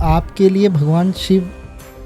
आपके लिए भगवान शिव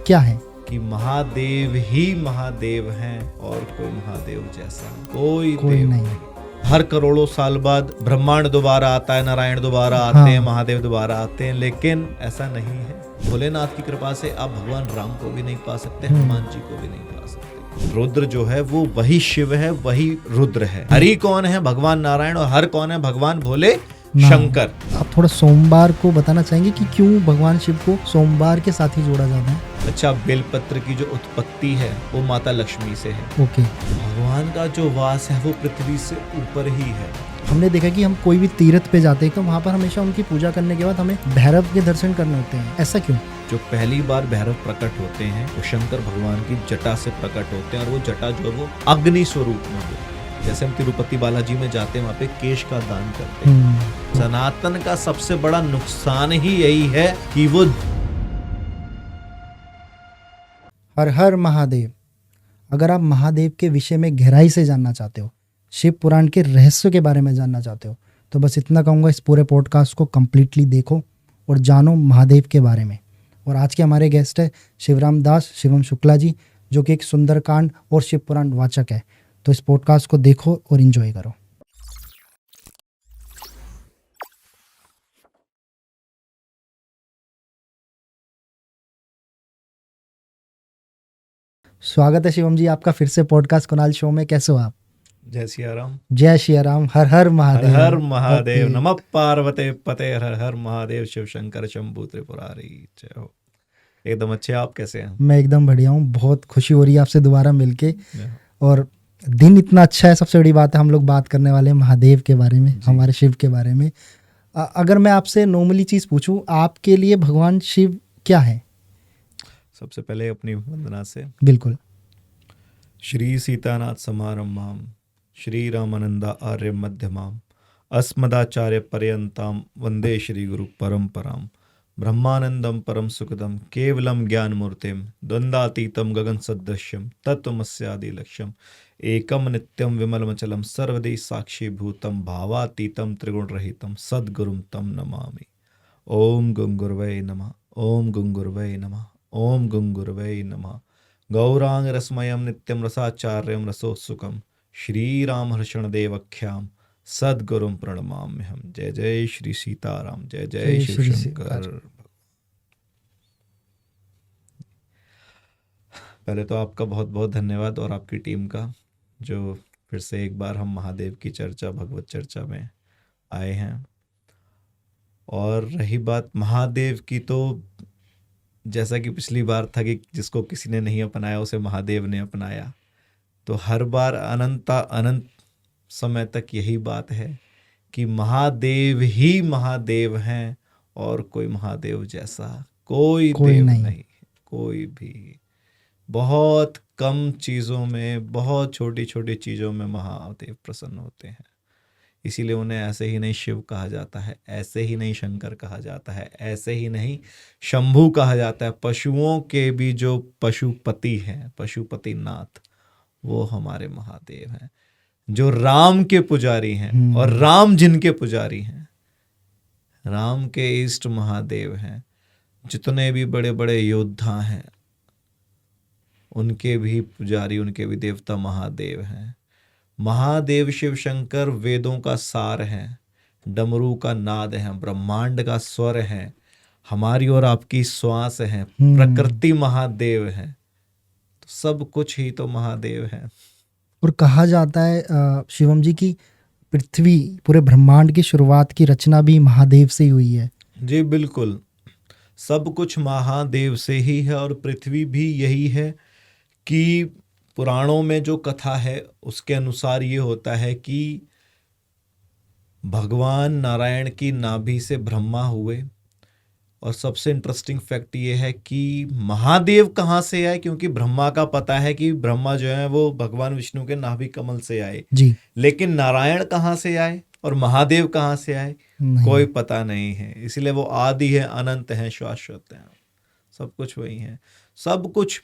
क्या है? कि महादेव ही महादेव हैं और कोई महादेव जैसा कोई देव नहीं। हर करोड़ों साल बाद ब्रह्मांड दोबारा आता है, नारायण दोबारा आते हाँ। हैं, महादेव दोबारा आते हैं, लेकिन ऐसा नहीं है। भोलेनाथ की कृपा से आप भगवान राम को भी नहीं पा सकते, हनुमान जी को भी नहीं पा सकते। रुद्र जो है वो वही शिव है, वही रुद्र है। हरि कौन है? भगवान नारायण। और हर कौन है? भगवान भोले शंकर। आप थोड़ा सोमवार को बताना चाहेंगे कि क्यों भगवान शिव को सोमवार के साथ ही जोड़ा जाता है? अच्छा, बेलपत्र की जो उत्पत्ति है वो माता लक्ष्मी से है। ओके। भगवान का जो वास है वो पृथ्वी से ऊपर ही है। हमने देखा कि हम कोई भी तीर्थ पे जाते हैं तो वहाँ पर हमेशा उनकी पूजा करने के बाद हमें भैरव के दर्शन करने होते हैं, ऐसा क्यों? जो पहली बार भैरव प्रकट होते हैं वो शंकर भगवान की जटा से प्रकट होते हैं, और वो जटा जो है वो अग्नि स्वरूप में होती है। जैसे हम तिरुपति बालाजी में जाते हैं, वहाँ पे केश का दान करते हैं। सनातन का सबसे बड़ा नुकसान ही यही है कि वो हर हर महादेव। अगर आप महादेव के विषय में गहराई से जानना चाहते हो, शिव पुराण के रहस्य के बारे में जानना चाहते हो, तो बस इतना कहूँगा, इस पूरे पॉडकास्ट को कम्प्लीटली देखो और जानो महादेव के बारे में। और आज के हमारे गेस्ट है शिवराम दास शिवम शुक्ला जी, जो कि एक सुंदरकांड और शिव पुराण वाचक है। तो इस पॉडकास्ट को देखो और एंजॉय करो। स्वागत है शिवम जी आपका फिर से पॉडकास्ट कुणाल शो में। कैसे हो आप? जय सिया राम। जय श्री राम। हर हर महादेव। हर हर महादेव। नमः पार्वते पते। हर हर महादेव। शिव शंकर शंभू त्रिपुरारी। जय हो। एकदम अच्छे। आप कैसे हैं? मैं एकदम बढ़िया हूँ। बहुत खुशी हो रही है आपसे दोबारा मिलके, और दिन इतना अच्छा है। सबसे बड़ी बात है, हम लोग बात करने वाले हैं महादेव के बारे में, हमारे शिव के बारे में। अगर मैं आपसे नॉर्मली चीज़ पूछूं, आपके लिए भगवान शिव क्या है? सबसे पहले अपनी वंदना से। बिल्कुल। श्री सीतानाथ समारंभाम श्री रामानंदा आर्य मध्यमाम अस्मदाचार्य पर्यंताम वंदे श्री गुरु परंपराम ब्रह्मानंदम परम सुखदम केवलम ज्ञान मूर्तिम द्वंद्वातीतम गगन सदृश्यम तत्वमस्यादि लक्ष्यम एकम नित्यम विमलमचलम सर्वदे साक्षी भूतम भावातीतम त्रिगुण रहितम सद्गुरुम तम नमामि। ओम गुंगुर्वै नमः। ओम गुंगुर्वै नमः। ओम गुंगुर्वै नमः। गौरांग रसमयम नित्यम रसाचार्यम रसोत्सुकम श्रीराम हर्षण देवख्याम सद्गुरुम प्रणमाम्यहम। जय जय श्री सीताराम। जय जय शिव शंकर। पहले तो आपका बहुत बहुत धन्यवाद और आपकी टीम का, जो फिर से एक बार हम महादेव की चर्चा, भगवत चर्चा में आए हैं। और रही बात महादेव की, तो जैसा कि पिछली बार था कि जिसको किसी ने नहीं अपनाया उसे महादेव ने अपनाया, तो हर बार अनंत समय तक यही बात है कि महादेव ही महादेव हैं और कोई महादेव जैसा कोई देव नहीं। कोई भी बहुत कम चीज़ों में, बहुत छोटी छोटी चीज़ों में महादेव प्रसन्न होते हैं। इसीलिए उन्हें ऐसे ही नहीं शिव कहा जाता है, ऐसे ही नहीं शंकर कहा जाता है, ऐसे ही नहीं शंभू कहा जाता है। पशुओं के भी जो पशुपति हैं, पशुपति नाथ, वो हमारे महादेव हैं, जो राम के पुजारी हैं। और राम जिनके पुजारी हैं, राम के इष्ट महादेव हैं। जितने भी बड़े बड़े योद्धा हैं उनके भी पुजारी, उनके भी देवता महादेव हैं। महादेव शिव शंकर वेदों का सार हैं, डमरू का नाद है, ब्रह्मांड का स्वर है, हमारी और आपकी श्वास है, प्रकृति महादेव है। तो सब कुछ ही तो महादेव है। और कहा जाता है शिवम जी की पृथ्वी, पूरे ब्रह्मांड की शुरुआत की रचना भी महादेव से ही हुई है। जी बिल्कुल, सब कुछ महादेव से ही है। और पृथ्वी भी यही है कि पुराणों में जो कथा है उसके अनुसार ये होता है कि भगवान नारायण की नाभि से ब्रह्मा हुए। और सबसे इंटरेस्टिंग फैक्ट ये है कि महादेव कहाँ से आए, क्योंकि ब्रह्मा का पता है कि ब्रह्मा जो है वो भगवान विष्णु के नाभि कमल से आए जी। लेकिन नारायण कहाँ से आए और महादेव कहाँ से आए कोई पता नहीं है। इसलिए वो आदि है, अनंत है, शाश्वत है, सब कुछ वही है। सब कुछ,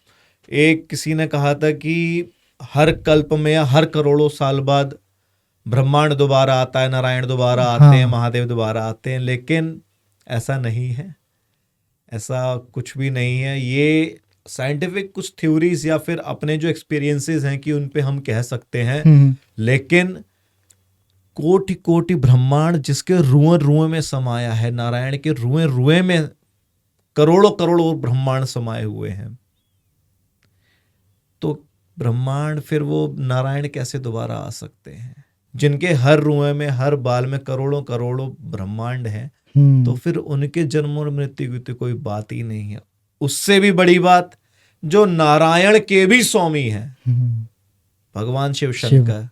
एक किसी ने कहा था कि हर कल्प में या हर करोड़ों साल बाद ब्रह्मांड दोबारा आता है, नारायण दोबारा आते हैं, महादेव दोबारा आते हैं, लेकिन ऐसा नहीं है। ऐसा कुछ भी नहीं है। ये साइंटिफिक कुछ थ्योरीज या फिर अपने जो एक्सपीरियंसेस हैं कि उन पे हम कह सकते हैं, लेकिन कोटि कोटि ब्रह्मांड जिसके रुएं रुएं में समाया है, नारायण के रुएं रुएं में करोड़ों करोड़ों ब्रह्मांड समाये हुए हैं, तो ब्रह्मांड फिर वो नारायण कैसे दोबारा आ सकते हैं? जिनके हर रुएं में, हर बाल में करोड़ों करोड़ों ब्रह्मांड हैं, तो फिर उनके जन्म और मृत्यु की तो कोई बात ही नहीं है। उससे भी बड़ी बात, जो नारायण के भी स्वामी हैं, भगवान शिव शंकर।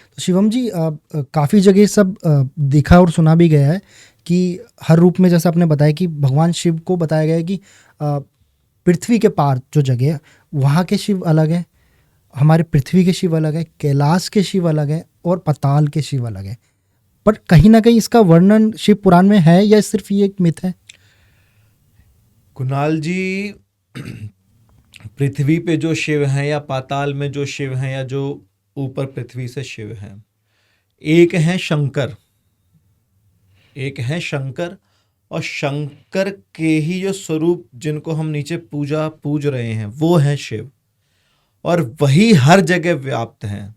तो शिवम जी, काफ़ी जगह सब देखा और सुना भी गया है कि हर रूप में, जैसा आपने बताया कि भगवान शिव को बताया गया है कि पृथ्वी के पार जो जगह है वहाँ के शिव अलग है, हमारे पृथ्वी के शिव अलग है, कैलाश के शिव अलग है और पाताल के शिव अलग है। पर कहीं ना कहीं इसका वर्णन शिव पुराण में है या सिर्फ ये एक मिथ है? कुणाल जी, पृथ्वी पे जो शिव हैं या पाताल में जो शिव हैं या जो ऊपर पृथ्वी से शिव हैं, एक हैं शंकर, एक हैं शंकर, और शंकर के ही जो स्वरूप जिनको हम नीचे पूज रहे हैं वो हैं शिव, और वही हर जगह व्याप्त हैं।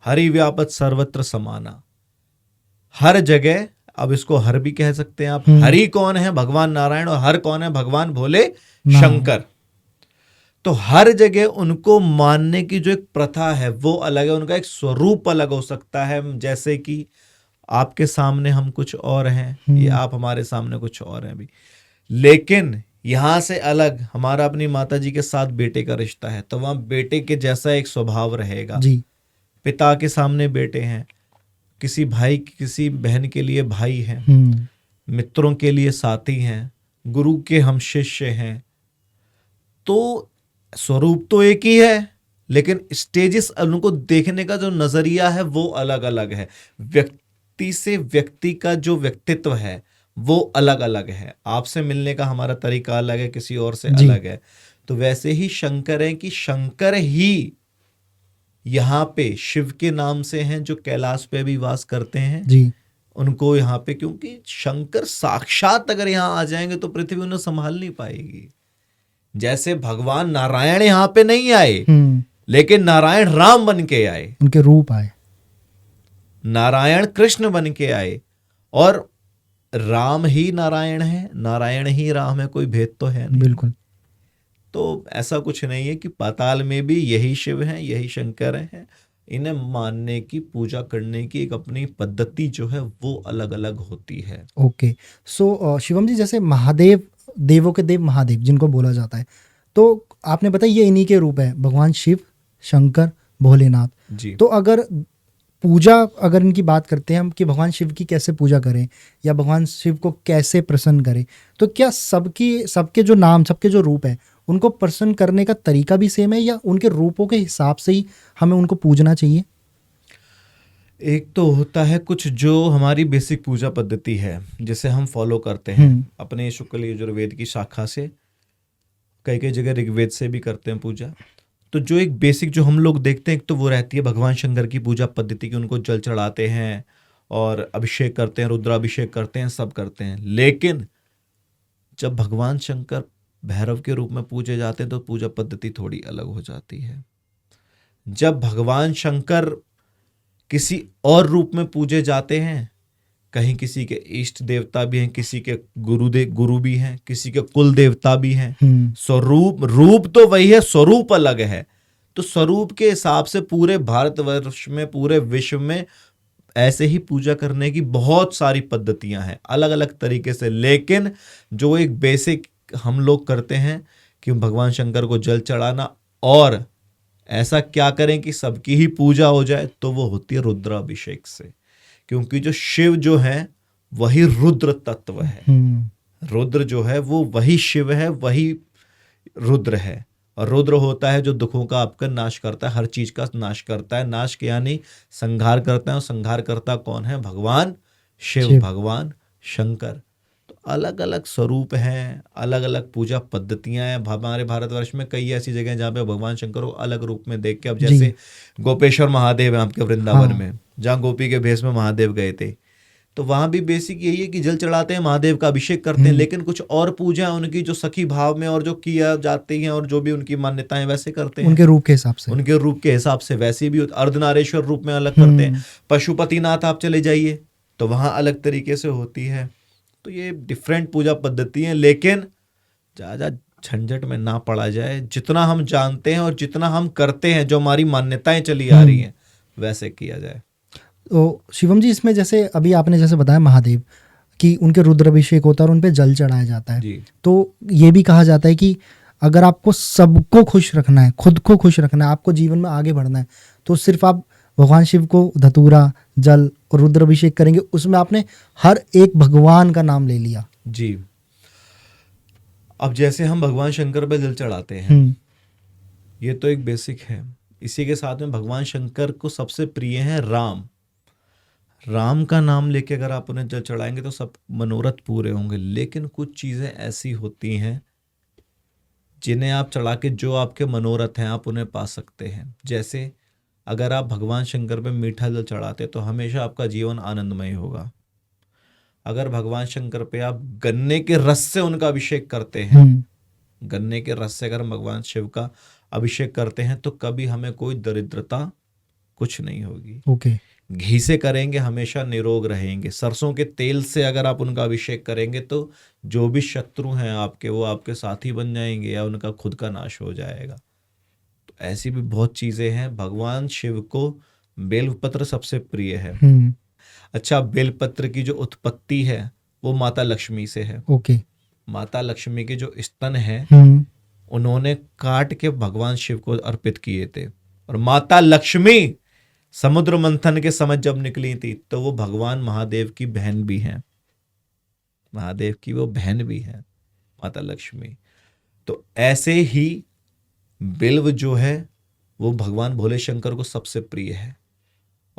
हरि व्यापत सर्वत्र समाना, हर जगह। अब इसको हर भी कह सकते हैं आप। हरि कौन है? भगवान नारायण। और हर कौन है? भगवान भोले शंकर। तो हर जगह उनको मानने की जो एक प्रथा है वो अलग है, उनका एक स्वरूप अलग हो सकता है। जैसे कि आपके सामने हम कुछ और हैं, या आप हमारे सामने कुछ और हैं भी, लेकिन यहां से अलग हमारा अपनी माता जी के साथ बेटे का रिश्ता है, तो वहां बेटे के जैसा एक स्वभाव रहेगा जी। पिता के सामने बेटे हैं, किसी भाई किसी बहन के लिए भाई हैं, मित्रों के लिए साथी हैं, गुरु के हम शिष्य हैं। तो स्वरूप तो एक ही है, लेकिन स्टेजेस उनको देखने का जो नजरिया है वो अलग अलग है। व्यक्ति से व्यक्ति का जो व्यक्तित्व है वो अलग अलग है। आपसे मिलने का हमारा तरीका अलग है, किसी और से अलग है। तो वैसे ही शंकर है कि शंकर ही यहाँ पे शिव के नाम से हैं, जो कैलाश पे भी वास करते हैं जी। उनको यहाँ पे, क्योंकि शंकर साक्षात अगर यहाँ आ जाएंगे तो पृथ्वी उन्हें संभाल नहीं पाएगी। जैसे भगवान नारायण यहाँ पे नहीं आए, लेकिन नारायण राम बन के आए, उनके रूप आए, नारायण कृष्ण बन के आए, और राम ही नारायण है, नारायण ही राम है, कोई भेद तो है नहीं। बिल्कुल। तो ऐसा कुछ नहीं है कि पाताल में भी यही शिव हैं, यही शंकर हैं। इन्हें मानने की, पूजा करने की एक अपनी पद्धति जो है वो अलग अलग होती है। ओके। सो शिवम जी, जैसे महादेव, देवों के देव महादेव जिनको बोला जाता है, तो आपने बताया ये इन्हीं के रूप है, भगवान शिव, शंकर, भोलेनाथ जी। तो अगर पूजा, अगर इनकी बात करते हैं हम कि भगवान शिव की कैसे पूजा करें या भगवान शिव को कैसे प्रसन्न करें, तो क्या सबके जो नाम, सबके जो रूप है, उनको प्रसन्न करने का तरीका भी सेम है या उनके रूपों के हिसाब से ही हमें उनको पूजना चाहिए? एक तो होता है कुछ जो हमारी बेसिक पूजा पद्धति है जिसे हम फॉलो करते हैं अपने शुक्ल यजुर्वेद की शाखा से, कई कई जगह ऋग्वेद से भी करते हैं पूजा। तो जो एक बेसिक जो हम लोग देखते हैं, तो वो रहती है भगवान शंकर की पूजा पद्धति की। उनको जल चढ़ाते हैं और अभिषेक करते हैं, रुद्राभिषेक करते हैं, सब करते हैं। लेकिन जब भगवान शंकर भैरव के रूप में पूजे जाते हैं तो पूजा पद्धति थोड़ी अलग हो जाती है। जब भगवान शंकर किसी और रूप में पूजे जाते हैं, कहीं किसी के इष्ट देवता भी हैं, किसी के गुरु भी हैं, किसी के कुल देवता भी हैं। स्वरूप, रूप तो वही है, स्वरूप अलग है। तो स्वरूप के हिसाब से पूरे भारतवर्ष में, पूरे विश्व में ऐसे ही पूजा करने की बहुत सारी पद्धतियां हैं, अलग अलग तरीके से। लेकिन जो एक बेसिक हम लोग करते हैं कि भगवान शंकर को जल चढ़ाना, और ऐसा क्या करें कि सबकी ही पूजा हो जाए, तो वो होती है रुद्राभिषेक से। क्योंकि जो शिव जो है वही रुद्र तत्व है। रुद्र जो है वो वही शिव है, वही रुद्र है। और रुद्र होता है जो दुखों का आपका नाश करता है, हर चीज का नाश करता है। नाश के यानी संहार करता है, और संहार करता कौन है? भगवान शिव, भगवान शंकर। तो अलग अलग स्वरूप हैं, अलग अलग पूजा पद्धतियां हैं। हमारे भारतवर्ष में कई ऐसी जगह हैं जहाँ पे भगवान शंकर को अलग रूप में देख के, अब जैसे गोपेश्वर महादेव है आपके वृंदावन में, जहाँ गोपी के भेष में महादेव गए थे, तो वहां भी बेसिक यही है कि जल चढ़ाते हैं, महादेव का अभिषेक करते हैं, लेकिन कुछ और पूजा उनकी जो सखी भाव में और जो किया जाती हैं और जो भी उनकी मान्यताएं वैसे करते हैं उनके रूप के हिसाब से। उनके रूप के हिसाब से वैसे भी अर्धनारेश्वर रूप में अलग करते हैं। पशुपतिनाथ आप चले जाइए तो वहां अलग तरीके से होती है। तो ये डिफरेंट पूजा पद्धति हैं, लेकिन ज़्यादा झंझट में ना पड़ा जाए। जितना हम जानते हैं और जितना हम करते हैं, जो हमारी मान्यताएं चली आ रही हैं, वैसे किया जाए। तो शिवम जी, इसमें जैसे अभी आपने जैसे बताया महादेव कि उनके रुद्राभिषेक होता है और उन पे जल चढ़ाया जाता है, जी तो ये भी कहा जाता है कि अगर आपको सबको खुश रखना है, खुद को खुश रखना है, आपको जीवन में आगे बढ़ना है, तो सिर्फ आप भगवान शिव को धतूरा, जल और रुद्राभिषेक करेंगे, उसमें आपने हर एक भगवान का नाम ले लिया। जी। अब जैसे हम भगवान शंकर पे जल चढ़ाते हैं, ये तो एक बेसिक है। इसी के साथ में भगवान शंकर को सबसे प्रिय है राम। राम का नाम लेके अगर आप उन्हें जल चढ़ाएंगे तो सब मनोरथ पूरे होंगे। लेकिन कुछ चीज़ें ऐसी होती हैं जिन्हें आप चढ़ा के जो आपके मनोरथ हैं आप उन्हें पा सकते हैं। जैसे अगर आप भगवान शंकर पे मीठा जल चढ़ाते तो हमेशा आपका जीवन आनंदमय होगा। अगर भगवान शंकर पे आप गन्ने के रस से उनका अभिषेक करते हैं, गन्ने के रस से अगर हम भगवान शिव का अभिषेक करते हैं तो कभी हमें कोई दरिद्रता कुछ नहीं होगी। ओके। घी से करेंगे हमेशा निरोग रहेंगे। सरसों के तेल से अगर आप उनका अभिषेक करेंगे तो जो भी शत्रु हैं आपके, वो आपके साथी बन जाएंगे या उनका खुद का नाश हो जाएगा। तो ऐसी भी बहुत चीजें हैं। भगवान शिव को बेलपत्र सबसे प्रिय है। अच्छा, बेलपत्र की जो उत्पत्ति है वो माता लक्ष्मी से है। ओके। माता लक्ष्मी के जो स्तन है उन्होंने काट के भगवान शिव को अर्पित किए थे। और माता लक्ष्मी समुद्र मंथन के समय जब निकली थी तो वो भगवान महादेव की बहन भी हैं। महादेव की वो बहन भी है माता लक्ष्मी। तो ऐसे ही बिल्व जो है वो भगवान भोले शंकर को सबसे प्रिय है।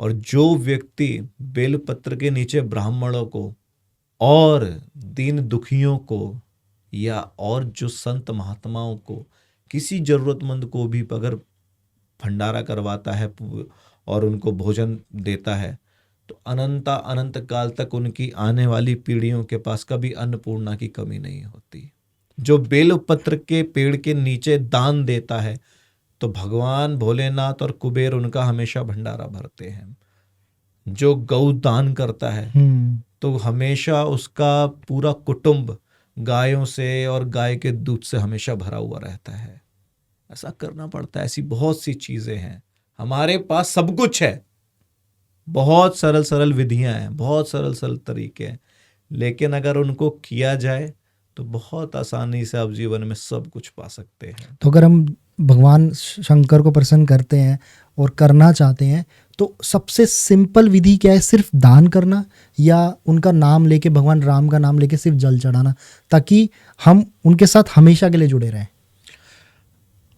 और जो व्यक्ति बेलपत्र के नीचे ब्राह्मणों को और दीन दुखियों को या और जो संत महात्माओं को, किसी जरूरतमंद को भी अगर भंडारा करवाता है और उनको भोजन देता है तो अनंत काल तक उनकी आने वाली पीढ़ियों के पास कभी अन्नपूर्णा की कमी नहीं होती। जो बेलपत्र के पेड़ के नीचे दान देता है तो भगवान भोलेनाथ और कुबेर उनका हमेशा भंडारा भरते हैं। जो गौ दान करता है तो हमेशा उसका पूरा कुटुंब गायों से और गाय के दूध से हमेशा भरा हुआ रहता है। ऐसा करना पड़ता है। ऐसी बहुत सी चीजें हैं, हमारे पास सब कुछ है, बहुत सरल सरल विधियां हैं, बहुत सरल सरल तरीके हैं, लेकिन अगर उनको किया जाए तो बहुत आसानी से आप जीवन में सब कुछ पा सकते हैं। तो अगर हम भगवान शंकर को प्रसन्न करते हैं और करना चाहते हैं तो सबसे सिंपल विधि क्या है? सिर्फ दान करना या उनका नाम लेके, भगवान राम का नाम लेके सिर्फ जल चढ़ाना, ताकि हम उनके साथ हमेशा के लिए जुड़े रहें?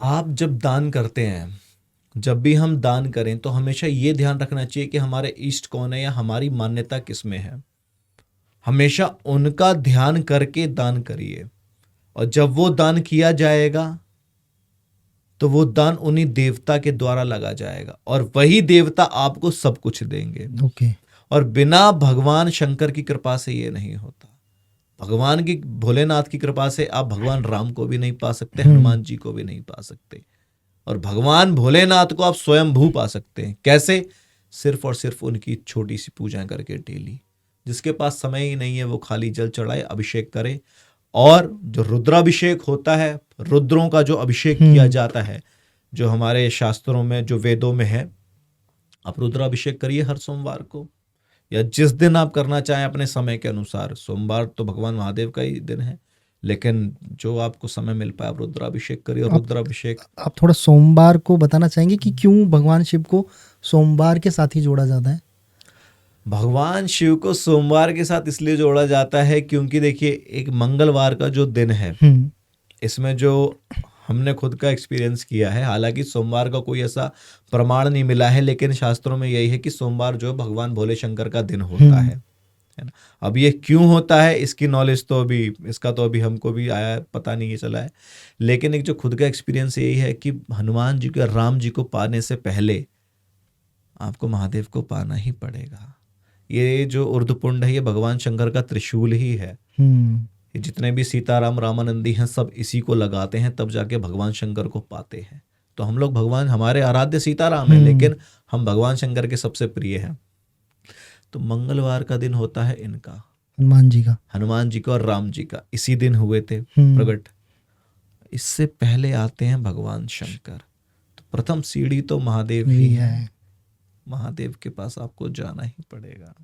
आप जब दान करते हैं, जब भी हम दान करें तो हमेशा ये ध्यान रखना चाहिए कि हमारे इष्ट कौन है या हमारी मान्यता किस में है। हमेशा उनका ध्यान करके दान करिए। और जब वो दान किया जाएगा तो वो दान उन्हीं देवता के द्वारा लगा जाएगा और वही देवता आपको सब कुछ देंगे। ओके। और बिना भगवान शंकर की कृपा से ये नहीं होता। भगवान की, भोलेनाथ की कृपा से आप भगवान राम को भी नहीं पा सकते, हनुमान जी को भी नहीं पा सकते, और भगवान भोलेनाथ को आप स्वयंभू पा सकते हैं। कैसे? सिर्फ और सिर्फ उनकी छोटी सी पूजा करके डेली। जिसके पास समय ही नहीं है वो खाली जल चढ़ाए, अभिषेक करे। और जो रुद्राभिषेक होता है, रुद्रों का जो अभिषेक किया जाता है, जो हमारे शास्त्रों में, जो वेदों में है, आप रुद्राभिषेक करिए हर सोमवार को या जिस दिन आप करना चाहें अपने समय के अनुसार। सोमवार तो भगवान महादेव का ही दिन है, लेकिन जो आपको समय मिल पाए आप रुद्राभिषेक करिए। और रुद्राभिषेक आप थोड़ा सोमवार को बताना चाहेंगे कि क्यों भगवान शिव को सोमवार के साथ ही जोड़ा जाता है? भगवान शिव को सोमवार के साथ इसलिए जोड़ा जाता है क्योंकि देखिए, एक मंगलवार का जो दिन है, इसमें जो हमने खुद का एक्सपीरियंस किया है, हालांकि सोमवार का कोई ऐसा प्रमाण नहीं मिला है, लेकिन शास्त्रों में यही है कि सोमवार जो भगवान भोले शंकर का दिन होता है ना। अब ये क्यों होता है इसकी नॉलेज तो अभी, इसका तो अभी हमको भी आया पता नहीं चला है, लेकिन एक जो खुद का एक्सपीरियंस यही है कि हनुमान जी को, राम जी को पाने से पहले आपको महादेव को पाना ही पड़ेगा। ये जो ऊर्ध्वपुंड है ये भगवान शंकर का त्रिशूल ही है। ये जितने भी सीताराम रामानंदी हैं सब इसी को लगाते हैं, तब जाके भगवान शंकर को पाते हैं। तो हम लोग भगवान, हमारे आराध्य सीताराम है, लेकिन हम भगवान शंकर के सबसे प्रिय हैं। तो मंगलवार का दिन होता है इनका, हनुमान जी का और राम जी का, इसी दिन हुए थे प्रकट। इससे पहले आते हैं भगवान शंकर। तो प्रथम सीढ़ी तो महादेव ही है। महादेव के पास आपको जाना ही पड़ेगा।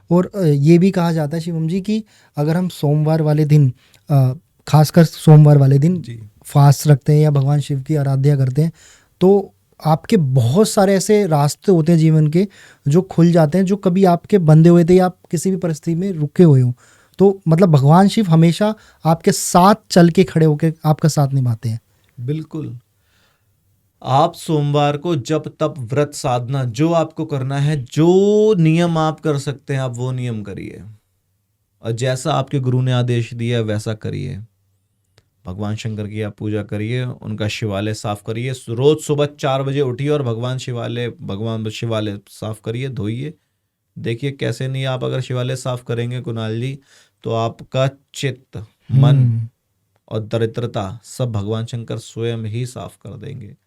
और ये भी कहा जाता है शिवम जी कि अगर हम सोमवार वाले दिन, खासकर सोमवार वाले दिन फास्ट रखते हैं या भगवान शिव की आराधना करते हैं, तो आपके बहुत सारे ऐसे रास्ते होते हैं जीवन के जो खुल जाते हैं, जो कभी आपके बंधे हुए थे या आप किसी भी परिस्थिति में रुके हुए हो। तो मतलब भगवान शिव हमेशा आपके साथ चल के खड़े होकर आपका साथ निभाते हैं। बिल्कुल। आप सोमवार को जप तप व्रत साधना जो आपको करना है, जो नियम आप कर सकते हैं, आप वो नियम करिए, और जैसा आपके गुरु ने आदेश दिया वैसा करिए। भगवान शंकर की आप पूजा करिए, उनका शिवालय साफ करिए, रोज सुबह 4 बजे उठिए और भगवान शिवालय साफ करिए, धोइए। देखिए कैसे नहीं, आप अगर शिवालय साफ करेंगे कुणाल जी, तो आपका चित्त, मन और दरिद्रता सब भगवान शंकर स्वयं ही साफ कर देंगे।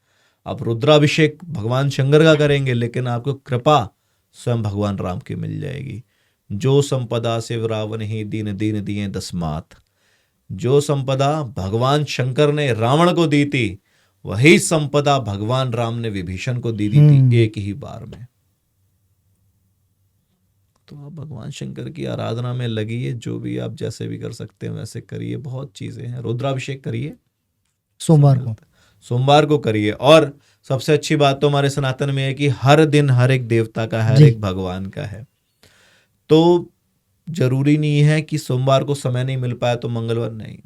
आप रुद्राभिषेक भगवान शंकर का करेंगे, लेकिन आपको कृपा स्वयं भगवान राम की मिल जाएगी। जो संपदा शिव रावण ही दीन दीन दिए दसमात। जो संपदा भगवान शंकर ने रावण को दी थी, वही संपदा भगवान राम ने विभीषण को दी थी एक ही बार में। तो आप भगवान शंकर की आराधना में लगिए, जो भी आप जैसे भी कर सकते हैं वैसे करिए। बहुत चीजें हैं, रुद्राभिषेक करिए सोमवार को करिए। और सबसे अच्छी बात तो हमारे सनातन में है कि हर दिन हर एक देवता का है, हर एक भगवान का है। तो जरूरी नहीं है कि सोमवार को समय नहीं मिल पाया तो मंगलवार नहीं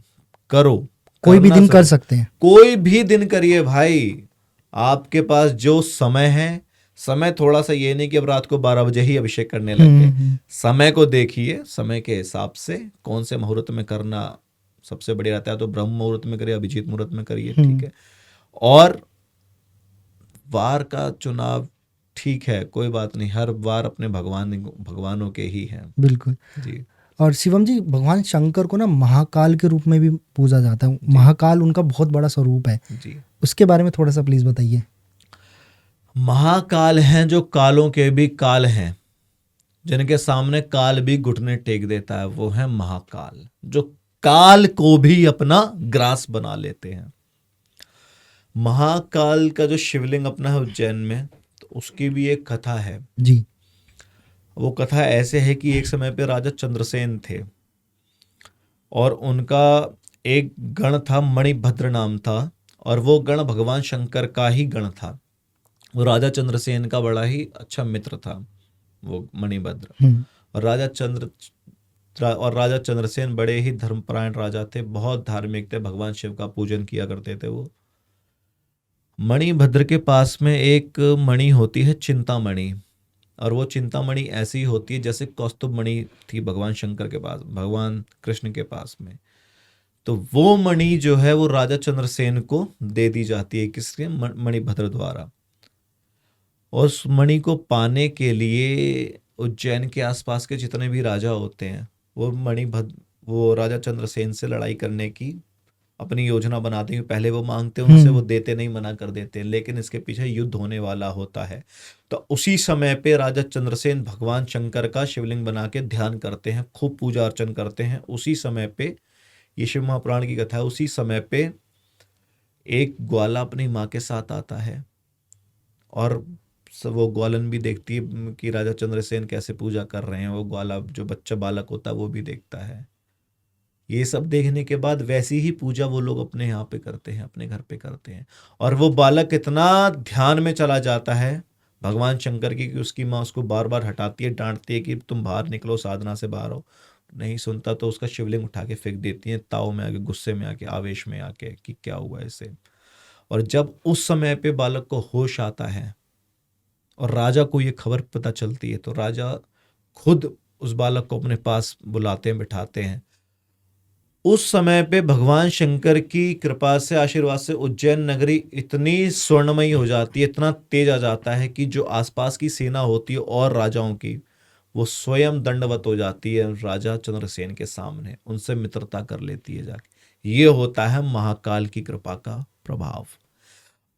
करो, कोई भी दिन कर सकते हैं, कोई भी दिन करिए भाई। आपके पास जो समय है, समय थोड़ा सा ये नहीं कि अब रात को 12 बजे ही अभिषेक करने लग गए। समय को देखिए, समय के हिसाब से कौन से मुहूर्त में करना सबसे बढ़िया रहता है, तो ब्रह्म मुहूर्त में करिए, अभिजीत मुहूर्त में करिए, ठीक है। और वार का चुनाव ठीक है, कोई बात नहीं, हर वार अपने भगवानों के ही हैं। बिल्कुल जी। और शिवम जी, भगवान शंकर को ना महाकाल के रूप में भी पूजा जाता है। महाकाल उनका बहुत बड़ा स्वरूप है जी, उसके बारे में थोड़ा सा प्लीज बताइए। महाकाल हैं जो कालों के भी काल हैं, जिनके सामने काल भी घुटने टेक देता है, वो है महाकाल, जो काल को भी अपना ग्रास बना लेते हैं। महाकाल का जो शिवलिंग अपना है उज्जैन में, तो उसकी भी एक कथा है जी। वो कथा ऐसे है कि एक समय पे राजा चंद्रसेन थे, और उनका एक गण था, मणिभद्र नाम था, और वो गण भगवान शंकर का ही गण था। वो राजा चंद्रसेन का बड़ा ही अच्छा मित्र था वो मणिभद्र। और राजा चंद्रसेन बड़े ही धर्मपरायण राजा थे, बहुत धार्मिक थे, भगवान शिव का पूजन किया करते थे वो। मणिभद्र के पास में एक मणि होती है चिंतामणि, और वो चिंतामणि ऐसी होती है जैसे कौस्तुभ मणि थी भगवान शंकर के पास, भगवान कृष्ण के पास में। तो वो मणि जो है वो राजा चंद्रसेन को दे दी जाती है, किसके? मणिभद्र द्वारा। और उस मणि को पाने के लिए उज्जैन के आसपास के जितने भी राजा होते हैं, वो राजा चंद्रसेन से लड़ाई करने की अपनी योजना बनाते हैं। पहले वो मांगते हैं उनसे, वो देते नहीं, मना कर देते हैं, लेकिन इसके पीछे युद्ध होने वाला होता है। तो उसी समय पे राजा चंद्रसेन भगवान शंकर का शिवलिंग बना के ध्यान करते हैं, खूब पूजा अर्चन करते हैं। उसी समय पे, ये शिव महापुराण की कथा है, उसी समय पे एक ग्वाला अपनी माँ के साथ आता है, और वो ग्वालन भी देखती है कि राजा चंद्रसेन कैसे पूजा कर रहे हैं। वो ग्वाला, जो बच्चा बालक होता है, वो भी देखता है। ये सब देखने के बाद वैसी ही पूजा वो लोग अपने यहाँ पे करते हैं, अपने घर पे करते हैं। और वो बालक इतना ध्यान में चला जाता है भगवान शंकर की कि उसकी माँ उसको बार बार हटाती है, डांटती है कि तुम बाहर निकलो, साधना से बाहर हो। नहीं सुनता तो उसका शिवलिंग उठा के फेंक देती है, ताव में आके, गुस्से में आके, आवेश में आके कि क्या हुआ इसे। और जब उस समय पे बालक को होश आता है और राजा को ये खबर पता चलती है, तो राजा खुद उस बालक को अपने पास बुलाते हैं, बिठाते हैं। उस समय पे भगवान शंकर की कृपा से, आशीर्वाद से उज्जैन नगरी इतनी स्वर्णमयी हो जाती है, इतना तेज आ जाता है कि जो आसपास की सेना होती है और राजाओं की, वो स्वयं दंडवत हो जाती है राजा चंद्रसेन के सामने, उनसे मित्रता कर लेती है जाके। ये होता है महाकाल की कृपा का प्रभाव।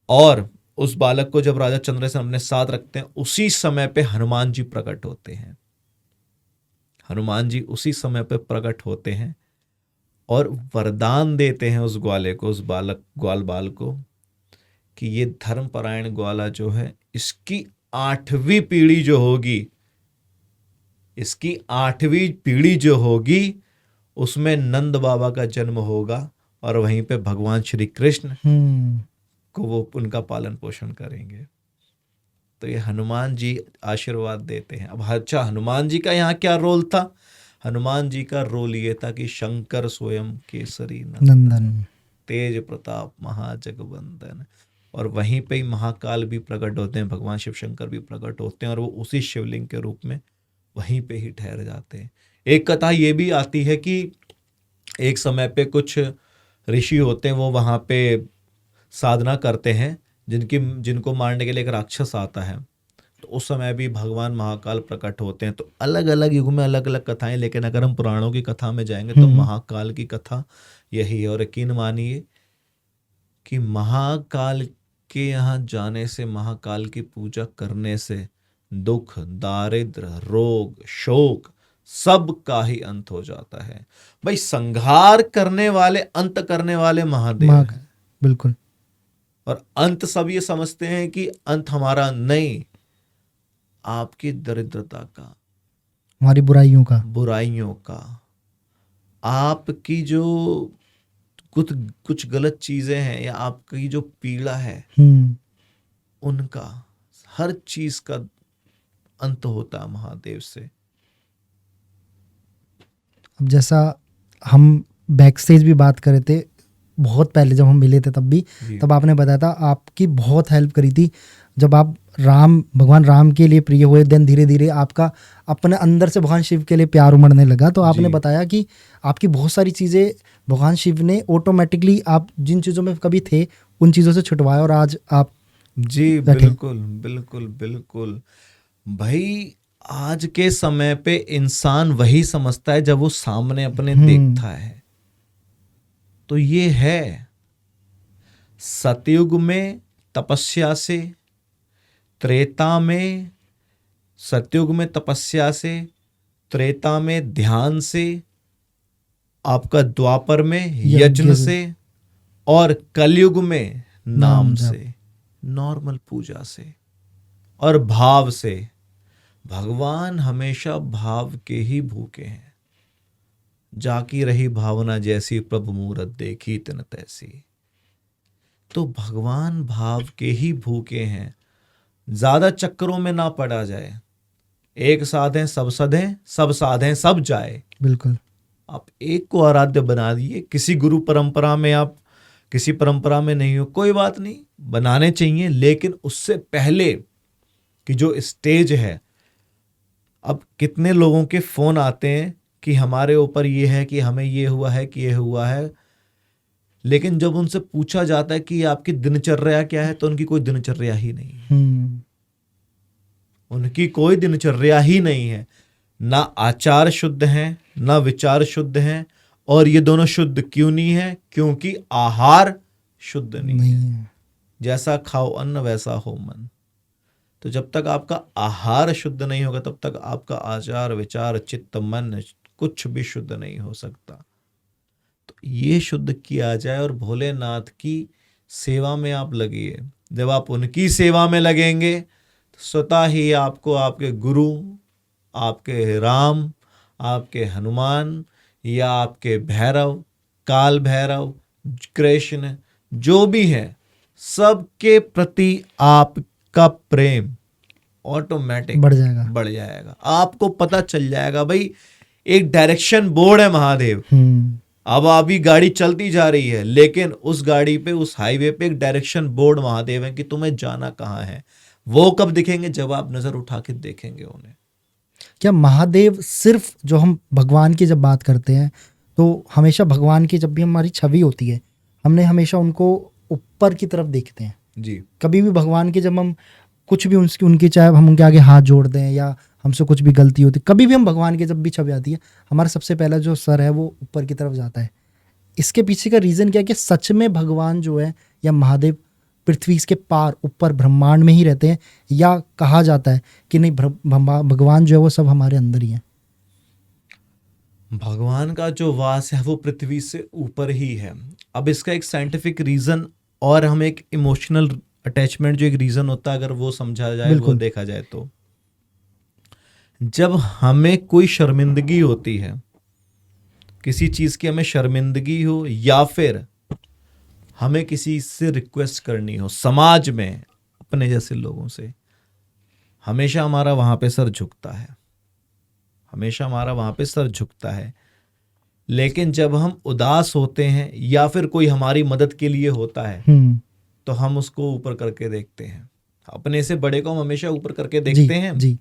और उस बालक को जब राजा चंद्रसेन अपने साथ रखते हैं, उसी समय पे हनुमान जी प्रकट होते हैं। हनुमान जी उसी समय पे प्रकट होते हैं और वरदान देते हैं उस ग्वाले को, उस ग्वाल बाल को, कि ये धर्मपरायण ग्वाला जो है, इसकी 8वीं पीढ़ी जो होगी, इसकी 8वीं पीढ़ी जो होगी, उसमें नंद बाबा का जन्म होगा और वहीं पे भगवान श्री कृष्ण को वो उनका पालन पोषण करेंगे। तो ये हनुमान जी आशीर्वाद देते हैं। अब अच्छा, हनुमान जी का यहाँ क्या रोल था? हनुमान जी का रोल ये था कि शंकर स्वयं केसरी नंदन, तेज प्रताप महाजगवंदन। और वहीं पे ही महाकाल भी प्रकट होते हैं, भगवान शिव शंकर भी प्रकट होते हैं, और वो उसी शिवलिंग के रूप में वहीं पे ही ठहर जाते हैं। एक कथा ये भी आती है कि एक समय पे कुछ ऋषि होते हैं, वो वहाँ पे साधना करते हैं, जिनको मारने के लिए एक राक्षस आता है। तो उस समय भी भगवान महाकाल प्रकट होते हैं। तो अलग अलग युग में अलग अलग कथाएं, लेकिन अगर हम पुराणों की कथा में जाएंगे तो महाकाल की कथा यही है। और यकीन मानिए कि महाकाल के यहाँ जाने से, महाकाल की पूजा करने से दुख, दारिद्र, रोग, शोक सब का ही अंत हो जाता है। भाई, संहार करने वाले, अंत करने वाले महादेव हैं। बिल्कुल। और अंत सब ये समझते हैं कि अंत हमारा नहीं, आपकी दरिद्रता का, हमारी बुराइयों का, आपकी जो कुछ गलत चीजें हैं, या आपकी जो पीड़ा है, उनका, हर चीज का अंत होता है महादेव से। अब जैसा हम बैक स्टेज भी बात कर रहे थे, बहुत पहले जब हम मिले थे तब आपने बताया था आपकी बहुत हेल्प करी थी जब आप भगवान राम के लिए प्रिय हुए। देन धीरे धीरे आपका अपने अंदर से भगवान शिव के लिए प्यार उमड़ने लगा। तो आपने बताया कि आपकी बहुत सारी चीज़ें भगवान शिव ने ऑटोमेटिकली, आप जिन चीज़ों में कभी थे उन चीज़ों से छुटवाया, और आज आप जी बिल्कुल बिल्कुल बिल्कुल। भाई, आज के समय पे इंसान वही समझता है जब वो सामने अपने देखता है। तो ये है, सतयुग में तपस्या से, त्रेता में, सतयुग में तपस्या से, त्रेता में ध्यान से, आपका द्वापर में यज्ञ से, और कलयुग में नाम से, नॉर्मल पूजा से और भाव से। भगवान हमेशा भाव के ही भूखे हैं। जाकी रही भावना जैसी, प्रभु मूरत देखी तिन तैसी। तो भगवान भाव के ही भूखे हैं। ज्यादा चक्करों में ना पड़ा जाए। एक साधे सब सधे, सब साधे सब जाए। बिल्कुल। आप एक को आराध्य बना दिए। किसी गुरु परंपरा में, आप किसी परंपरा में नहीं हो, कोई बात नहीं, बनाने चाहिए, लेकिन उससे पहले कि जो स्टेज है, अब कितने लोगों के फोन आते हैं कि हमारे ऊपर ये है, कि हमें ये हुआ है, कि ये हुआ है, लेकिन जब उनसे पूछा जाता है कि आपकी दिनचर्या क्या है, तो उनकी कोई दिनचर्या ही नहीं है। उनकी कोई दिनचर्या ही नहीं है। ना आचार शुद्ध हैं, ना विचार शुद्ध हैं। और ये दोनों शुद्ध क्यों नहीं है? क्योंकि आहार शुद्ध नहीं है। जैसा खाओ अन्न वैसा हो मन। तो जब तक आपका आहार शुद्ध नहीं होगा, तब तक आपका आचार, विचार, चित्त, मन कुछ भी शुद्ध नहीं हो सकता। तो ये शुद्ध किया जाए और भोलेनाथ की सेवा में आप लगिए। जब आप उनकी सेवा में लगेंगे, तो स्वतः ही आपको आपके गुरु, आपके राम, आपके हनुमान, या आपके भैरव, काल भैरव, कृष्ण, जो भी है, सबके प्रति आपका प्रेम ऑटोमेटिक बढ़ जाएगा। आपको पता चल जाएगा, भाई एक डायरेक्शन बोर्ड है महादेव। अब अभी गाड़ी चलती जा रही है, लेकिन उस गाड़ी पे, उस हाईवे पे एक डायरेक्शन बोर्ड महादेव है कि तुम्हें जाना कहाँ है। वो कब दिखेंगे? जब आप नजर उठा के देखेंगे उन्हें। क्या महादेव सिर्फ, जो हम भगवान की जब बात करते हैं, तो हमेशा भगवान की जब भी हमारी छवि होती है, हमने हमेशा उनको ऊपर की तरफ देखते हैं जी। कभी भी भगवान की जब हम कुछ भी उनकी चाहे हम उनके आगे हाथ जोड़ दें, या हमसे कुछ भी गलती होती, कभी भी हम भगवान के जब भी छवि आती है, हमारा सबसे पहला जो सर है वो ऊपर की तरफ जाता है। इसके पीछे का रीज़न क्या है कि सच में भगवान जो है या महादेव पृथ्वी के पार ऊपर ब्रह्मांड में ही रहते हैं, या कहा जाता है कि नहीं भगवान जो है वो सब हमारे अंदर ही है? भगवान का जो वास है वो पृथ्वी से ऊपर ही है। अब इसका एक साइंटिफिक रीजन और हम एक इमोशनल अटैचमेंट जो एक रीजन होता है, अगर वो समझा जाए, वो बिल्कुल। देखा जाए, तो जब हमें कोई शर्मिंदगी होती है, किसी चीज की हमें शर्मिंदगी हो, या फिर हमें किसी से रिक्वेस्ट करनी हो समाज में अपने जैसे लोगों से, हमेशा हमारा वहां पे सर झुकता है, हमेशा हमारा वहां पे सर झुकता है। लेकिन जब हम उदास होते हैं या फिर कोई हमारी मदद के लिए होता है, तो हम उसको ऊपर करके देखते हैं। अपने से बड़े को हम हमेशा ऊपर करके देखते हैं। जी।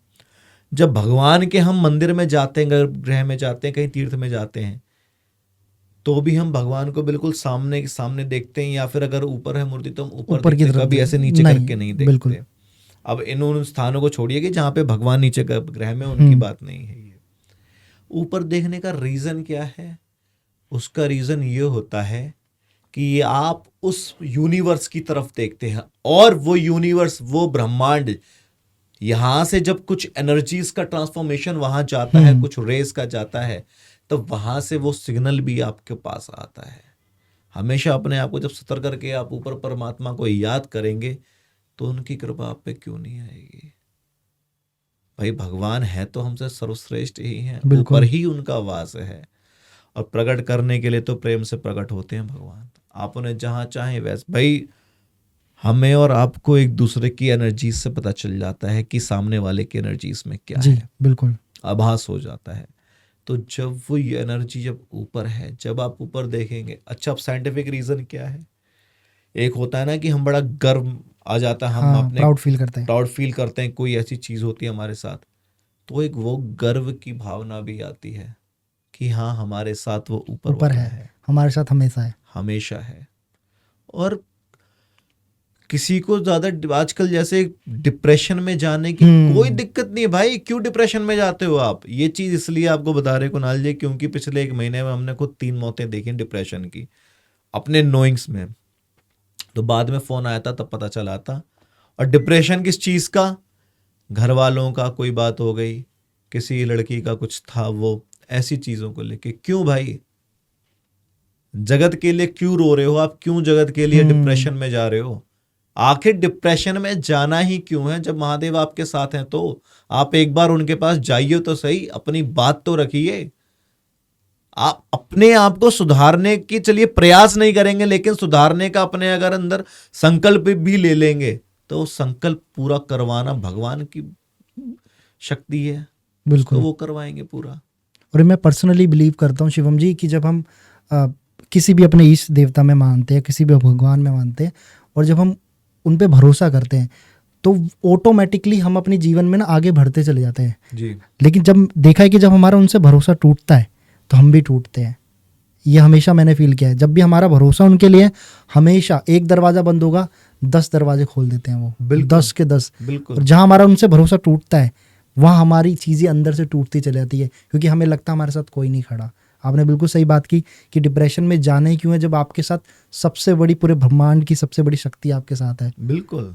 जब भगवान के हम मंदिर में जाते हैं, गर्भगृह में जाते हैं, कहीं तीर्थ में जाते हैं, तो भी हम भगवान को बिल्कुल सामने सामने देखते हैं, या फिर अगर ऊपर है मूर्ति तो हम ऊपर ऊपर की देखते हैं, तरफ कभी ऐसे नीचे नहीं, करके नहीं बिल्कुल। देखते। अब इन उन स्थानों को छोड़िए कि जहाँ पे भगवान नीचे गर्भगृह में, उनकी बात नहीं है। ये ऊपर देखने का रीजन क्या है? उसका रीजन ये होता है कि आप उस यूनिवर्स की तरफ देखते हैं, और वो यूनिवर्स, वो ब्रह्मांड, यहां से जब कुछ एनर्जीज का ट्रांसफॉर्मेशन वहां जाता है, कुछ रेस का जाता है, तो वहां से वो सिग्नल भी आपके पास आता है। हमेशा अपने आप को जब सतर्क करके आप ऊपर परमात्मा को याद करेंगे, तो उनकी कृपा आप पे क्यों नहीं आएगी? भाई भगवान है तो हमसे सर्वश्रेष्ठ ही हैं, ऊपर ही उनका वास है, और प्रकट करने के लिए तो प्रेम से प्रकट होते हैं भगवान। आप उन्हें जहां चाहें वैसे, भाई हमें और आपको एक दूसरे की एनर्जी से पता चल जाता है कि सामने वाले की एनर्जीज में क्या है, बिल्कुल आभास हो जाता है। तो जब वो ये एनर्जी जब ऊपर है, जब आप ऊपर देखेंगे, अच्छा अब साइंटिफिक रीजन क्या है? एक होता है ना कि हम बड़ा गर्व आ जाता है, हम अपने प्राउड फील करते हैं, कोई ऐसी चीज होती है हमारे साथ, तो एक वो गर्व की भावना भी आती है कि हाँ हमारे साथ वो ऊपर है, हमारे साथ हमेशा है। और किसी को ज्यादा आजकल जैसे डिप्रेशन में जाने की कोई दिक्कत नहीं है। भाई क्यों डिप्रेशन में जाते हो आप? ये चीज इसलिए आपको बता रहे कुणाल जी, क्योंकि पिछले 1 महीने में हमने खुद 3 मौतें देखी डिप्रेशन की अपने नोइंग्स में। तो बाद में फोन आया था तब पता चला था। और डिप्रेशन किस चीज का? घर वालों का कोई बात हो गई, किसी लड़की का कुछ था, वो ऐसी चीजों को लेके। क्यों भाई? जगत के लिए क्यों रो रहे हो आप? क्यों जगत के लिए डिप्रेशन में जा रहे हो? आखिर डिप्रेशन में जाना ही क्यों है जब महादेव आपके साथ हैं? तो आप एक बार उनके पास जाइए तो सही, अपनी बात तो रखिए। आप अपने आप को सुधारने की चलिए प्रयास नहीं करेंगे, लेकिन सुधारने का अपने अगर अंदर संकल्प भी ले लेंगे, तो संकल्प पूरा करवाना भगवान की शक्ति है, बिल्कुल, तो वो करवाएंगे पूरा। और मैं पर्सनली बिलीव करता हूँ शिवम जी कि जब हम किसी भी अपने इष्ट देवता में मानते हैं, किसी भी भगवान में मानते हैं, और जब हम उन पे भरोसा करते हैं, तो ऑटोमेटिकली हम अपने जीवन में ना आगे बढ़ते चले जाते हैं जी। लेकिन जब देखा है कि जब हमारा उनसे भरोसा टूटता है तो हम भी टूटते हैं। ये हमेशा मैंने फील किया है। जब भी हमारा भरोसा उनके लिए, हमेशा एक दरवाजा बंद होगा 10 दरवाजे खोल देते हैं वो, 10 के 10। बिल्कुल। और जहाँ हमारा उनसे भरोसा टूटता है, वहाँ हमारी चीज़ें अंदर से टूटती चली जाती है, क्योंकि हमें लगता है हमारे साथ कोई नहीं खड़ा। आपने बिल्कुल सही बात की कि डिप्रेशन में जाना ही क्यों है जब आपके साथ सबसे बड़ी, पूरे ब्रह्मांड की सबसे बड़ी शक्ति आपके साथ है। बिल्कुल,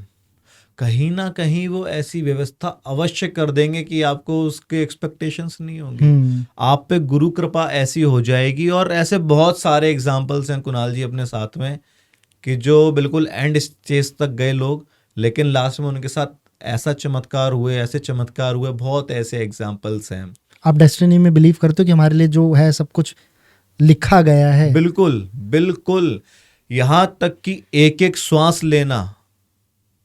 कहीं ना कहीं वो ऐसी व्यवस्था अवश्य कर देंगे कि आपको उसके एक्सपेक्टेशंस नहीं होंगी। आप पे गुरु कृपा ऐसी हो जाएगी। और ऐसे बहुत सारे एग्जाम्पल्स हैं कुणाल जी अपने साथ में, कि जो बिल्कुल एंड स्टेज तक गए लोग, लेकिन लास्ट में उनके साथ ऐसा चमत्कार हुए, ऐसे चमत्कार हुए, बहुत ऐसे एग्जाम्पल्स हैं। आप डेस्टिनी में बिलीव करते हो कि हमारे लिए जो है सब कुछ लिखा गया है? बिल्कुल बिल्कुल, यहां तक कि एक एक श्वास लेना,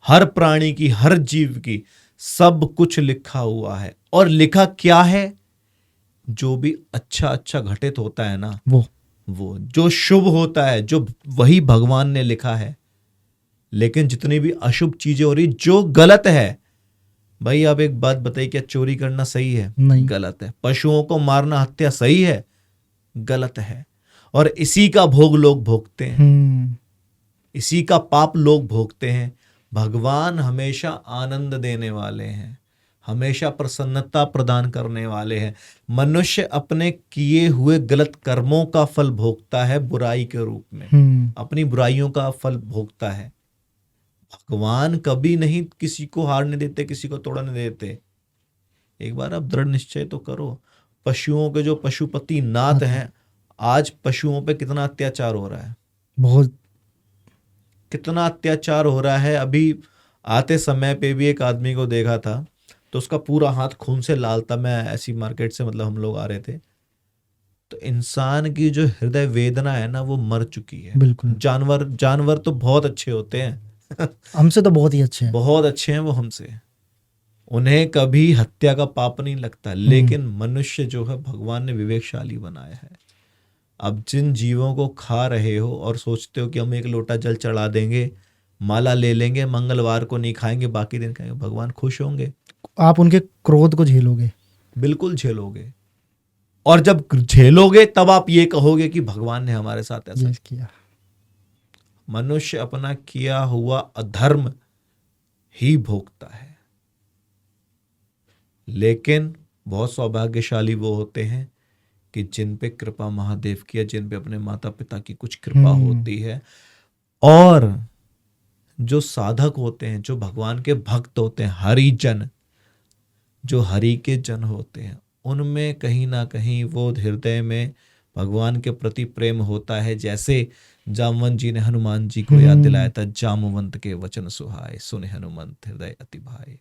हर प्राणी की, हर जीव की, सब कुछ लिखा हुआ है। और लिखा क्या है? जो भी अच्छा अच्छा घटित होता है ना, वो जो शुभ होता है, जो वही भगवान ने लिखा है। लेकिन जितनी भी अशुभ चीजें हो रही, जो गलत है, भाई आप एक बात बताइए, क्या चोरी करना सही है? नहीं, गलत है। पशुओं को मारना, हत्या सही है? गलत है। और इसी का भोग लोग भोगते हैं, इसी का पाप लोग भोगते हैं। भगवान हमेशा आनंद देने वाले हैं, हमेशा प्रसन्नता प्रदान करने वाले हैं। मनुष्य अपने किए हुए गलत कर्मों का फल भोगता है बुराई के रूप में, अपनी बुराइयों का फल भोगता है। भगवान कभी नहीं किसी को हारने देते, किसी को तोड़ने देते। एक बार आप दृढ़ निश्चय तो करो। पशुओं के जो पशुपति नाथ हैं, आज पशुओं पे कितना अत्याचार हो रहा है, बहुत कितना अत्याचार हो रहा है। अभी आते समय पे भी एक आदमी को देखा था, तो उसका पूरा हाथ खून से लाल था। मैं ऐसी मार्केट से मतलब हम लोग आ रहे थे, तो इंसान की जो हृदय वेदना है ना, वो मर चुकी है। बिल्कुल। जानवर तो बहुत अच्छे होते हैं हमसे तो बहुत ही अच्छे हैं। बहुत अच्छे हैं वो हमसे, उन्हें कभी हत्या का पाप नहीं लगता। लेकिन मनुष्य जो है, भगवान ने विवेकशाली बनाया है। अब जिन जीवों को खा रहे हो और सोचते हो कि हम एक लोटा जल चढ़ा देंगे, माला ले लेंगे, मंगलवार को नहीं खाएंगे, बाकी दिन खाएंगे, भगवान खुश होंगे? आप उनके क्रोध को झेलोगे? बिल्कुल झेलोगे। और जब झेलोगे तब आप ये कहोगे कि भगवान ने हमारे साथ ऐसा किया। मनुष्य अपना किया हुआ अधर्म ही भोगता है। लेकिन बहुत सौभाग्यशाली वो होते हैं कि जिन पे कृपा महादेव की है, जिन पे अपने माता पिता की कुछ कृपा होती है, और जो साधक होते हैं, जो भगवान के भक्त होते हैं, हरिजन, जो हरि के जन होते हैं, उनमें कहीं ना कहीं वो हृदय में भगवान के प्रति प्रेम होता है। जैसे जामवंत जी ने हनुमान जी को याद दिलाया था, जामवंत के वचन सुहाए, सुने हनुमंत हृदय अति भाए।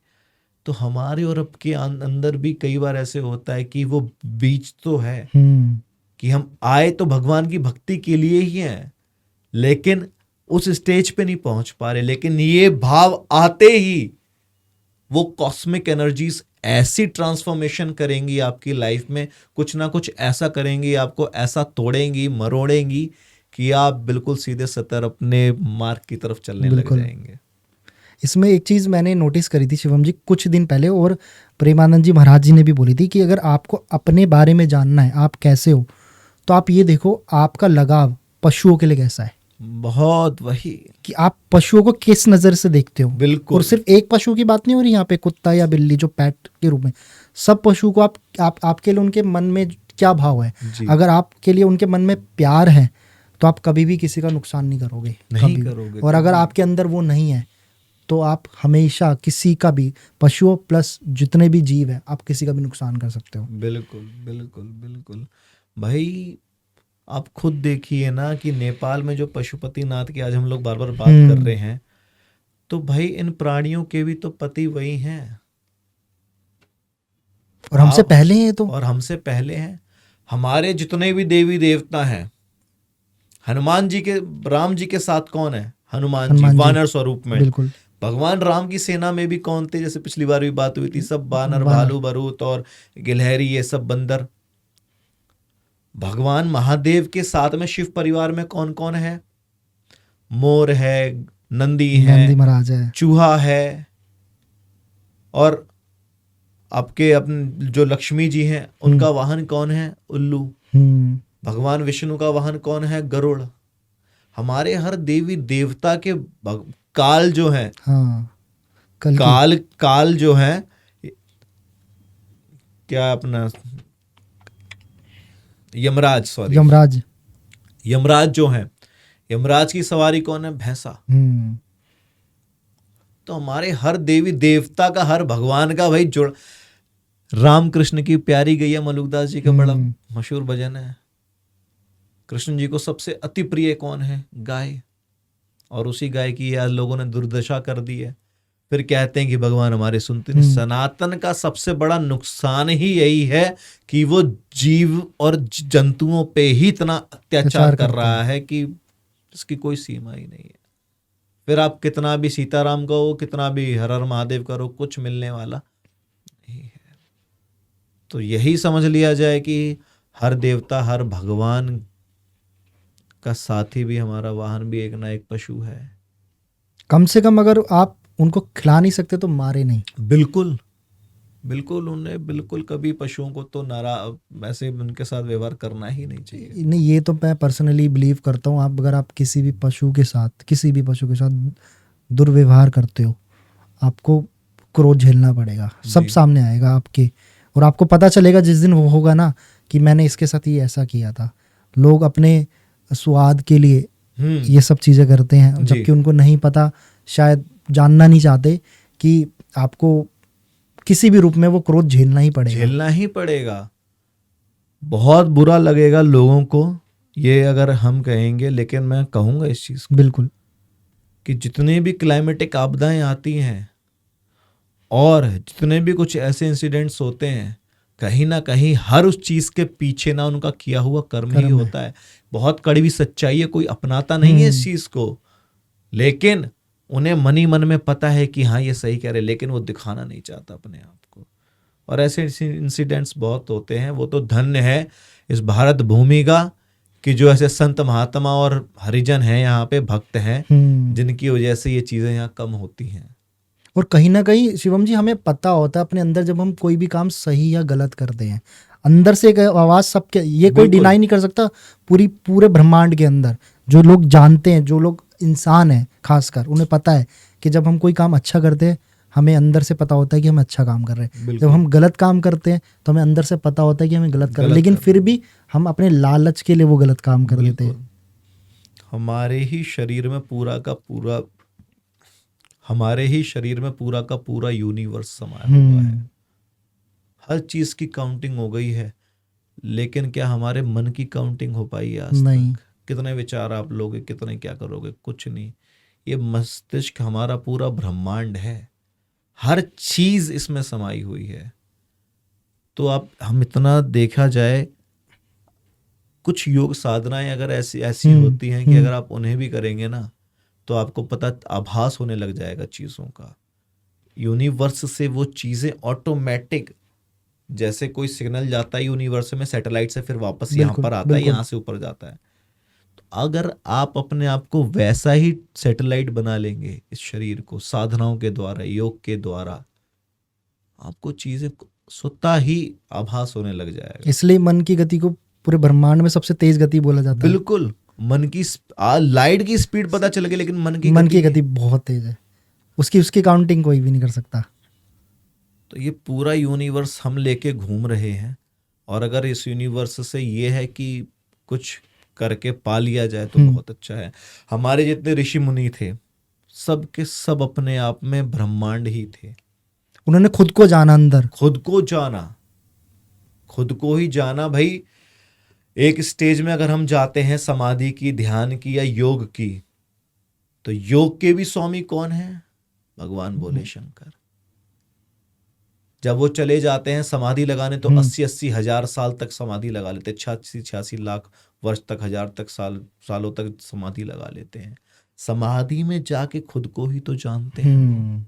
तो हमारे और आपके अंदर भी कई बार ऐसे होता है कि वो बीज तो है कि हम आए तो भगवान की भक्ति के लिए ही हैं, लेकिन उस स्टेज पे नहीं पहुंच पा रहे। लेकिन ये भाव आते ही वो कॉस्मिक एनर्जीज ऐसी ट्रांसफॉर्मेशन करेंगी आपकी लाइफ में, कुछ ना कुछ ऐसा करेंगी, आपको ऐसा तोड़ेंगी, मरोड़ेंगी कि आप बिल्कुल सीधे सतर अपने मार्ग की तरफ चलने लग जाएंगे। इसमें एक चीज़ मैंने नोटिस करी थी शिवम जी कुछ दिन पहले, और प्रेमानंद जी महाराज जी ने भी बोली थी कि अगर आपको अपने बारे में जानना है आप कैसे हो, तो आप ये देखो आपका लगाव पशुओं के लिए कैसा है। बहुत वही कि आप पशुओं को किस नज़र से देखते हो। बिल्कुल। और सिर्फ एक पशु की बात नहीं हो रही यहाँ पे, कुत्ता या बिल्ली जो पेट के रूप में, सब पशु को आपके लिए उनके मन में क्या भाव है। अगर आपके लिए उनके मन में प्यार है तो आप कभी भी किसी का नुकसान नहीं करोगे, नहीं करोगे। और अगर आपके अंदर वो नहीं है तो आप हमेशा किसी का भी, पशुओं प्लस जितने भी जीव हैं, आप किसी का भी नुकसान कर सकते हो। बिल्कुल बिल्कुल बिल्कुल भाई, आप खुद देखिए ना कि नेपाल में जो पशुपति नाथ की आज हम लोग बार बार बात कर रहे हैं, तो भाई इन प्राणियों के भी तो पति वही हैं, और हमसे पहले हैं। तो और हमसे पहले हैं। हमारे जितने भी देवी देवता हैं, हनुमान जी के, राम जी के साथ कौन है? हनुमान जी, वानर स्वरूप में। बिल्कुल। भगवान राम की सेना में भी कौन थे? जैसे पिछली बार भी बात हुई थी, सब बानर, भालू, बरूत और गिलहरी, ये सब बंदर। भगवान महादेव के साथ में शिव परिवार में कौन कौन है? मोर है, नंदी है, महाराज है, चूहा है, और आपके अपने जो लक्ष्मी जी हैं उनका वाहन कौन है? उल्लू। भगवान विष्णु का वाहन कौन है? गरुड़। हमारे हर देवी देवता के काल जो है, काल जो है, क्या अपना यमराज जो है, यमराज की सवारी कौन है? भैंसा। तो हमारे हर देवी देवता का, हर भगवान का भाई जोड़। रामकृष्ण की प्यारी गैया, मलुकदास जी का बड़ा मशहूर भजन है। कृष्ण जी को सबसे अति प्रिय कौन है? गाय। और उसी गाय की आज लोगों ने दुर्दशा कर दी है। फिर कहते हैं कि भगवान हमारे सुनते नहीं। सनातन का सबसे बड़ा नुकसान ही यही है कि वो जीव और जंतुओं पे ही इतना अत्याचार कर रहा है कि इसकी कोई सीमा ही नहीं है। फिर आप कितना भी सीताराम कहो, कितना भी हर हर महादेव करो, कुछ मिलने वाला नहीं है। तो यही समझ लिया जाए कि हर देवता, हर भगवान का साथी भी, हमारा वाहन भी एक ना एक पशु है। कम से कम अगर आप उनको खिला नहीं सकते तो मारे नहीं। बिल्कुल बिल्कुल, उन्हें बिल्कुल कभी पशुओं को तो वैसे उनके साथ व्यवहार करना ही नहीं चाहिए। नहीं, ये तो मैं पर्सनली बिलीव करता हूँ। आप अगर आप किसी भी पशु के साथ दुर्व्यवहार करते हो, आपको क्रोध झेलना पड़ेगा, सब जी। सामने आएगा आपके, और आपको पता चलेगा जिस दिन वो होगा ना कि मैंने इसके साथ ये ऐसा किया था। लोग अपने स्वाद के लिए ये सब चीज़ें करते हैं, जी। जबकि उनको नहीं पता, शायद जानना नहीं चाहते कि आपको किसी भी रूप में वो क्रोध झेलना ही पड़ेगा। झेलना ही पड़ेगा। बहुत बुरा लगेगा लोगों को ये अगर हम कहेंगे, लेकिन मैं कहूँगा इस चीज़ को बिल्कुल। कि जितनी भी क्लाइमेटिक आपदाएं आती हैं और जितने भी कुछ ऐसे इंसिडेंट्स होते हैं, कहीं ना कहीं हर उस चीज़ के पीछे ना उनका किया हुआ कर्म ही कर्म है। होता है। बहुत कड़वी सच्चाई है, कोई अपनाता नहीं है इस चीज़ को, लेकिन उन्हें मन ही मन में पता है कि हाँ ये सही कह रहे, लेकिन वो दिखाना नहीं चाहता अपने आप को। और ऐसे इंसिडेंट्स बहुत होते हैं। वो तो धन्य है इस भारत भूमि का कि जो ऐसे संत महात्मा और हरिजन हैं यहाँ पे, भक्त हैं, जिनकी वजह से ये चीज़ें यहाँ कम होती हैं। और कहीं ना कहीं शिवम जी हमें पता होता है अपने अंदर, जब हम कोई भी काम सही या गलत करते हैं, अंदर से एक आवाज़ सबके, ये कोई बिल्कुल। डिनाई नहीं कर सकता, पूरे ब्रह्मांड के अंदर जो लोग जानते हैं, जो लोग इंसान हैं खासकर, उन्हें पता है कि जब हम कोई काम अच्छा करते हैं, हमें अंदर से पता होता है कि हम अच्छा काम कर रहे हैं। जब बिल्कुल। हम गलत काम करते हैं तो हमें अंदर से पता होता है कि हमें गलत कर रहे हैं, गलत लेकिन कर रहे फिर भी हम अपने लालच के लिए वो गलत काम कर देते हैं। बिल्कुल। हमारे ही शरीर में पूरा का पूरा, हमारे ही शरीर में पूरा का पूरा यूनिवर्स समाया हुआ है। हर चीज की काउंटिंग हो गई है, लेकिन क्या हमारे मन की काउंटिंग हो पाई है आज नहीं। तक? कितने विचार आप लोगे, कितने क्या करोगे? कुछ नहीं। ये मस्तिष्क हमारा पूरा ब्रह्मांड है, हर चीज इसमें समाई हुई है। तो आप, हम इतना देखा जाए, कुछ योग साधनाएं अगर ऐसी होती हैं कि अगर आप उन्हें भी करेंगे ना, तो आपको पता, आभास होने लग जाएगा चीज़ों का। यूनिवर्स से वो चीज़ें ऑटोमेटिक, जैसे कोई सिग्नल जाता है यूनिवर्स में सैटेलाइट से, फिर वापस यहाँ बिल्कुल, पर आता है, बिल्कुल। यहाँ से ऊपर जाता है। तो अगर आप अपने आप को वैसा ही सैटेलाइट बना लेंगे, इस शरीर को साधनाओं के द्वारा, योग के द्वारा, आपको चीज़ें स्वतः ही आभास होने लग जाएगा। इसलिए मन की गति को पूरे ब्रह्मांड में सबसे तेज गति बोला जाता है। बिल्कुल। मन की लाइट की स्पीड पता चल गई, लेकिन मन की गति बहुत तेज है, उसकी काउंटिंग कोई भी नहीं कर सकता। तो ये पूरा यूनिवर्स हम लेके घूम रहे हैं, और अगर इस यूनिवर्स से ये है कि कुछ करके पा लिया जाए तो बहुत अच्छा है। हमारे जितने ऋषि मुनि थे, सब के सब अपने आप में ब्रह्मांड ही थे। उन्होंने खुद को जाना, अंदर खुद को जाना, खुद को ही जाना। भाई एक स्टेज में अगर हम जाते हैं समाधि की, ध्यान की या योग की, तो योग के भी स्वामी कौन है? भगवान बोले शंकर। जब वो चले जाते हैं समाधि लगाने, तो 80-80 हजार साल तक समाधि लगा लेते, 86-86 लाख वर्ष तक, हजार तक सालों तक समाधि लगा लेते हैं। समाधि में जाके खुद को ही तो जानते हैं।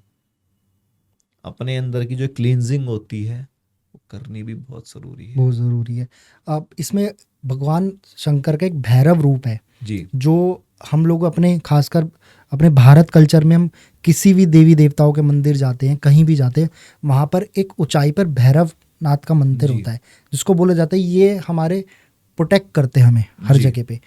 अपने अंदर की जो क्लींजिंग होती है वो करनी भी बहुत जरूरी है। बहुत ज़रूरी है। अब इसमें भगवान शंकर का एक भैरव रूप है जी। जो हम लोग अपने, खासकर अपने भारत कल्चर में, हम किसी भी देवी देवताओं के मंदिर जाते हैं, कहीं भी जाते हैं, वहाँ पर एक ऊंचाई पर भैरव नाथ का मंदिर होता है, जिसको बोला जाता है ये हमारे प्रोटेक्ट करते हैं हमें हर जगह पे।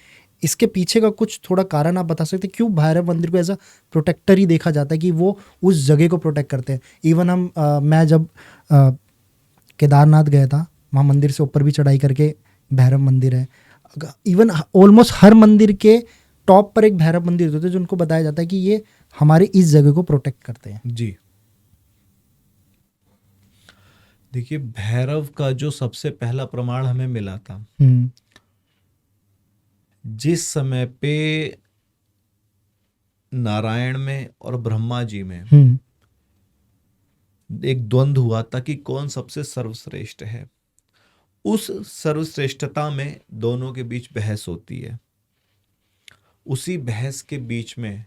इसके पीछे का कुछ थोड़ा कारण आप बता सकते हैं, क्यों भैरव मंदिर को ऐसा प्रोटेक्टर ही देखा जाता है कि वो उस जगह को प्रोटेक्ट करते हैं? इवन मैं जब केदारनाथ गया था, वहाँ मंदिर से ऊपर भी चढ़ाई करके भैरव मंदिर है। इवन ऑलमोस्ट हर मंदिर के टॉप पर एक भैरव मंदिर होते हैं, जो उनको बताया जाता है कि ये हमारे इस जगह को प्रोटेक्ट करते हैं। जी। देखिए, भैरव का जो सबसे पहला प्रमाण हमें मिला था, जिस समय पे नारायण में और ब्रह्मा जी में एक द्वंद्व हुआ था कि कौन सबसे सर्वश्रेष्ठ है, उस सर्वश्रेष्ठता में दोनों के बीच बहस होती है। उसी बहस के बीच में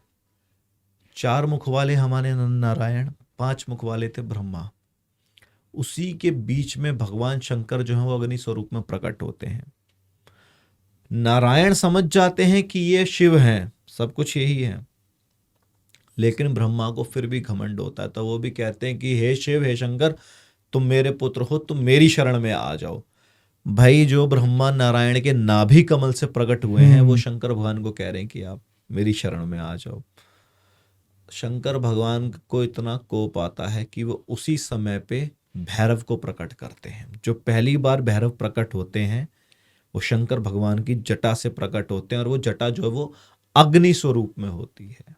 4 मुख वाले हमारे नारायण, 5 मुख वाले थे ब्रह्मा। उसी के बीच में भगवान शंकर जो है वो अग्नि स्वरूप में प्रकट होते हैं। नारायण समझ जाते हैं कि ये शिव हैं, सब कुछ यही है, लेकिन ब्रह्मा को फिर भी घमंड होता है, तो वो भी कहते हैं कि हे शिव, हे शंकर, तुम मेरे पुत्र हो, तुम मेरी शरण में आ जाओ। भाई जो ब्रह्मा नारायण के नाभि कमल से प्रकट हुए हैं, वो शंकर भगवान को कह रहे हैं कि आप मेरी शरण में आ जाओ। शंकर भगवान को इतना कोप आता है कि वो उसी समय पे भैरव को प्रकट करते हैं। जो पहली बार भैरव प्रकट होते हैं वो शंकर भगवान की जटा से प्रकट होते हैं, और वो जटा जो है वो अग्नि स्वरूप में होती है।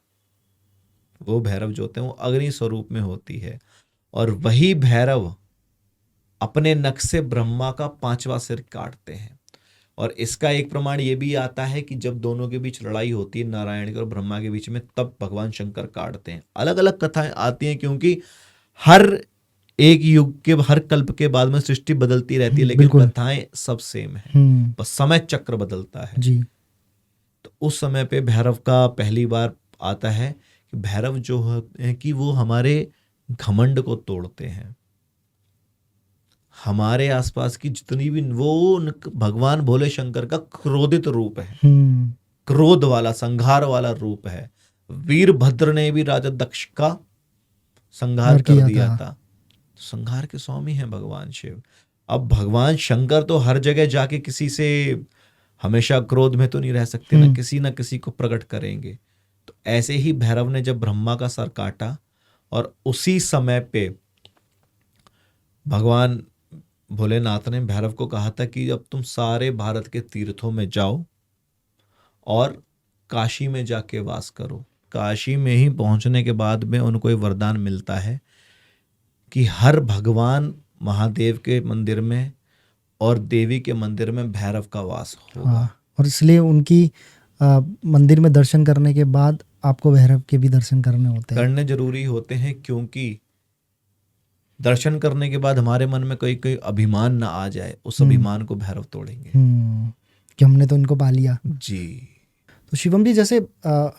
वो भैरव जो होते हैं वो अग्नि स्वरूप में होती है, और वही भैरव अपने नख से ब्रह्मा का 5वां सिर काटते हैं। और इसका एक प्रमाण ये भी आता है कि जब दोनों के बीच लड़ाई होती है, नारायण के और ब्रह्मा के बीच में, तब भगवान शंकर काटते हैं। अलग अलग कथाएं आती हैं, क्योंकि हर एक युग के, हर कल्प के बाद में सृष्टि बदलती रहती है, लेकिन बिल्कुल। कथाएं सब सेम है, बस समय चक्र बदलता है। जी। तो उस समय पे भैरव का पहली बार आता है कि भैरव जो है कि वो हमारे घमंड को तोड़ते हैं। हमारे आसपास की जितनी भी, वो भगवान भोले शंकर का क्रोधित रूप है, क्रोध वाला, संहार वाला रूप है। वीरभद्र ने भी राजा दक्ष का संहार कर दिया था। संहार के स्वामी हैं भगवान शिव। अब भगवान शंकर तो हर जगह जाके किसी से हमेशा क्रोध में तो नहीं रह सकते ना किसी को प्रकट करेंगे। तो ऐसे ही भैरव ने जब ब्रह्मा का सर काटा, और उसी समय पे भगवान भोलेनाथ ने भैरव को कहा था कि अब तुम सारे भारत के तीर्थों में जाओ और काशी में जाके वास करो। काशी में ही पहुंचने के बाद में उनको एक वरदान मिलता है कि हर भगवान महादेव के मंदिर में और देवी के मंदिर में भैरव का वास होगा। और इसलिए उनकी मंदिर में दर्शन करने के बाद आपको भैरव के भी दर्शन करने जरूरी होते हैं, क्योंकि दर्शन करने के बाद हमारे मन में कोई कोई अभिमान ना आ जाए, उस अभिमान को भैरव तोड़ेंगे कि हमने तो इनको पा लिया। जी। तो शिवम जी, जैसे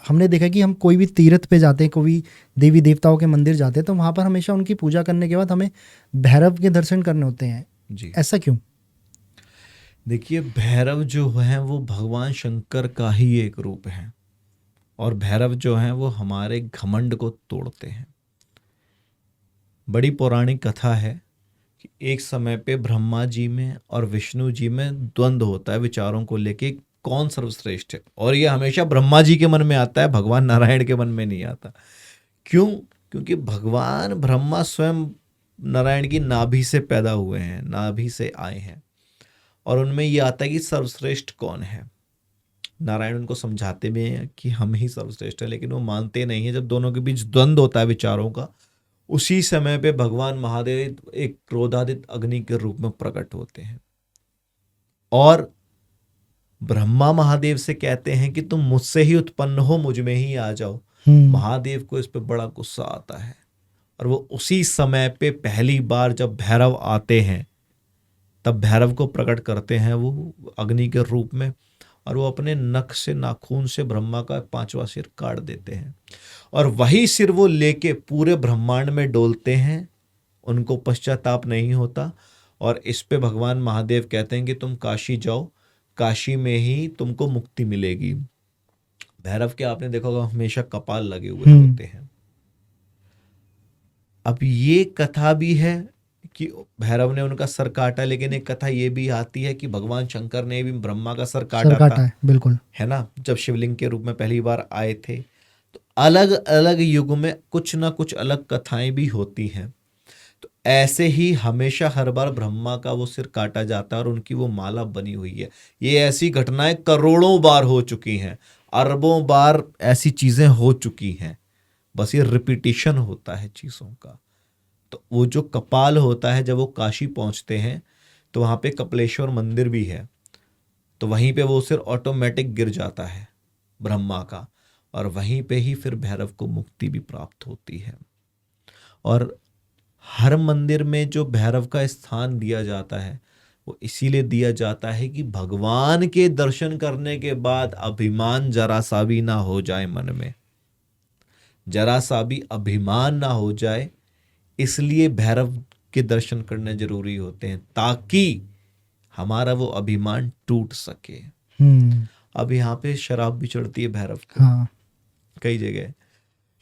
हमने देखा कि हम कोई भी तीर्थ पे जाते हैं, कोई देवी देवताओं के मंदिर जाते हैं, तो वहाँ पर हमेशा उनकी पूजा करने के बाद हमें भैरव के दर्शन करने होते हैं जी। ऐसा क्यों? देखिए, भैरव जो है वो भगवान शंकर का ही एक रूप है, और भैरव जो है वो हमारे घमंड को तोड़ते हैं। बड़ी पौराणिक कथा है कि एक समय पे ब्रह्मा जी में और विष्णु जी में द्वंद्व होता है विचारों को लेके, कौन सर्वश्रेष्ठ है, और ये हमेशा ब्रह्मा जी के मन में आता है, भगवान नारायण के मन में नहीं आता। क्यों? क्योंकि भगवान ब्रह्मा स्वयं नारायण की नाभि से पैदा हुए हैं, नाभि से आए हैं, और उनमें ये आता है कि सर्वश्रेष्ठ कौन है। नारायण उनको समझाते भी हैं कि हम ही सर्वश्रेष्ठ हैं, लेकिन वो मानते नहीं है। जब दोनों के बीच द्वंद्व होता है विचारों का, उसी समय पे भगवान महादेव एक क्रोधादित अग्नि के रूप में प्रकट होते हैं, और ब्रह्मा महादेव से कहते हैं कि तुम मुझसे ही उत्पन्न हो, मुझ में ही आ जाओ। महादेव को इस पे बड़ा गुस्सा आता है, और वो उसी समय पे पहली बार जब भैरव आते हैं, तब भैरव को प्रकट करते हैं वो अग्नि के रूप में, और वो अपने नख से, नाखून से ब्रह्मा का 5वां सिर काट देते हैं, और वही सिर वो लेके पूरे ब्रह्मांड में डोलते हैं। उनको पश्चाताप नहीं होता, और इस पे भगवान महादेव कहते हैं कि तुम काशी जाओ, काशी में ही तुमको मुक्ति मिलेगी। भैरव के आपने देखा होगा हमेशा कपाल लगे हुए होते हैं। अब ये कथा भी है कि भैरव ने उनका सर काटा, लेकिन एक कथा ये भी आती है कि भगवान शंकर ने भी ब्रह्मा का सर काटा था, बिल्कुल है ना, जब शिवलिंग के रूप में पहली बार आए थे। तो अलग अलग युग में कुछ ना कुछ अलग कथाएं भी होती हैं। तो ऐसे ही हमेशा हर बार ब्रह्मा का वो सिर काटा जाता है, और उनकी वो माला बनी हुई है। ये ऐसी घटनाएं करोड़ों बार हो चुकी हैं, अरबों बार ऐसी चीजें हो चुकी हैं, बस ये रिपीटिशन होता है चीजों का। तो वो जो कपाल होता है, जब वो काशी पहुंचते हैं तो वहां पे कपिलेश्वर मंदिर भी है, तो वहीं पे वो सिर ऑटोमेटिक गिर जाता है ब्रह्मा का, और वहीं पे ही फिर भैरव को मुक्ति भी प्राप्त होती है। और हर मंदिर में जो भैरव का स्थान दिया जाता है वो इसीलिए दिया जाता है कि भगवान के दर्शन करने के बाद अभिमान जरा सा भी ना हो जाए, मन में जरा सा भी अभिमान ना हो जाए, इसलिए भैरव के दर्शन करने जरूरी होते हैं, ताकि हमारा वो अभिमान टूट सके। अब यहाँ पे शराब भी चढ़ती है भैरव को। कई जगह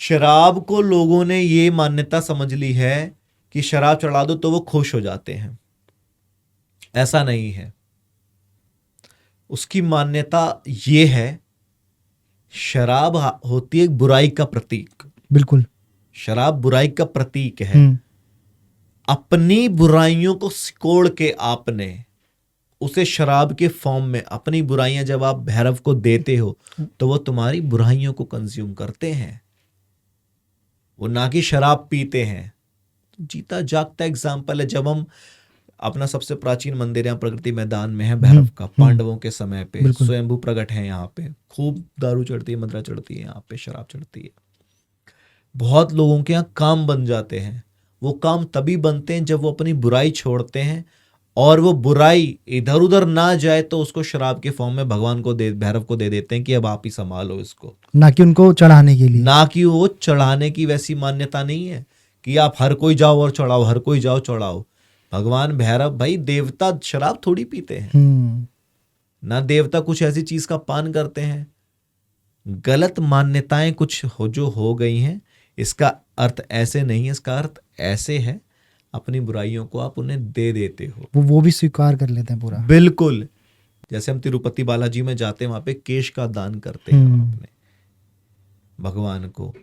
शराब को लोगों ने ये मान्यता समझ ली है कि शराब चढ़ा दो तो वो खुश हो जाते हैं। ऐसा नहीं है। उसकी मान्यता ये है, शराब होती है एक बुराई का प्रतीक। बिल्कुल। शराब बुराई का प्रतीक है। हम्म, अपनी बुराइयों को सिकोड़ के आपने उसे शराब के फॉर्म में, अपनी बुराइयां जब आप भैरव को देते हो तो वो तुम्हारी बुराइयों को कंज्यूम करते हैं, वो ना कि शराब पीते हैं। जीता जागता एग्जाम्पल है। जब हम अपना सबसे प्राचीन मंदिर यहाँ प्रगति मैदान में है भैरव का, पांडवों के समय पे बिल्कुल। स्वयंभू प्रकट है यहाँ पे, खूब दारू चढ़ती है, मदरा चढ़ती है, यहाँ पे शराब चढ़ती है। बहुत लोगों के यहाँ काम बन जाते हैं। वो काम तभी बनते हैं जब वो अपनी बुराई छोड़ते हैं, और वो बुराई इधर उधर ना जाए तो उसको शराब के फॉर्म में भगवान को दे, भैरव को दे देते हैं कि अब आप ही संभालो इसको। ना कि उनको चढ़ाने के लिए। ना कि वो चढ़ाने की वैसी मान्यता नहीं है कि आप हर कोई जाओ और चढ़ाओ, हर कोई जाओ चढ़ाओ। भगवान भैरव भाई देवता शराब थोड़ी पीते हैं, ना देवता कुछ ऐसी चीज का पान करते हैं। गलत मान्यताएं कुछ जो हो गई हैं, इसका अर्थ ऐसे नहीं है, इसका अर्थ ऐसे है अपनी बुराइयों को आप उन्हें दे देते हो। वो भी स्वीकार कर लेते हैं पूरा। बिल्कुल। जैसे हम तिरुपति बालाजी में जाते हैं, वहां पे केश का दान करते हैं हम अपने भगवान को।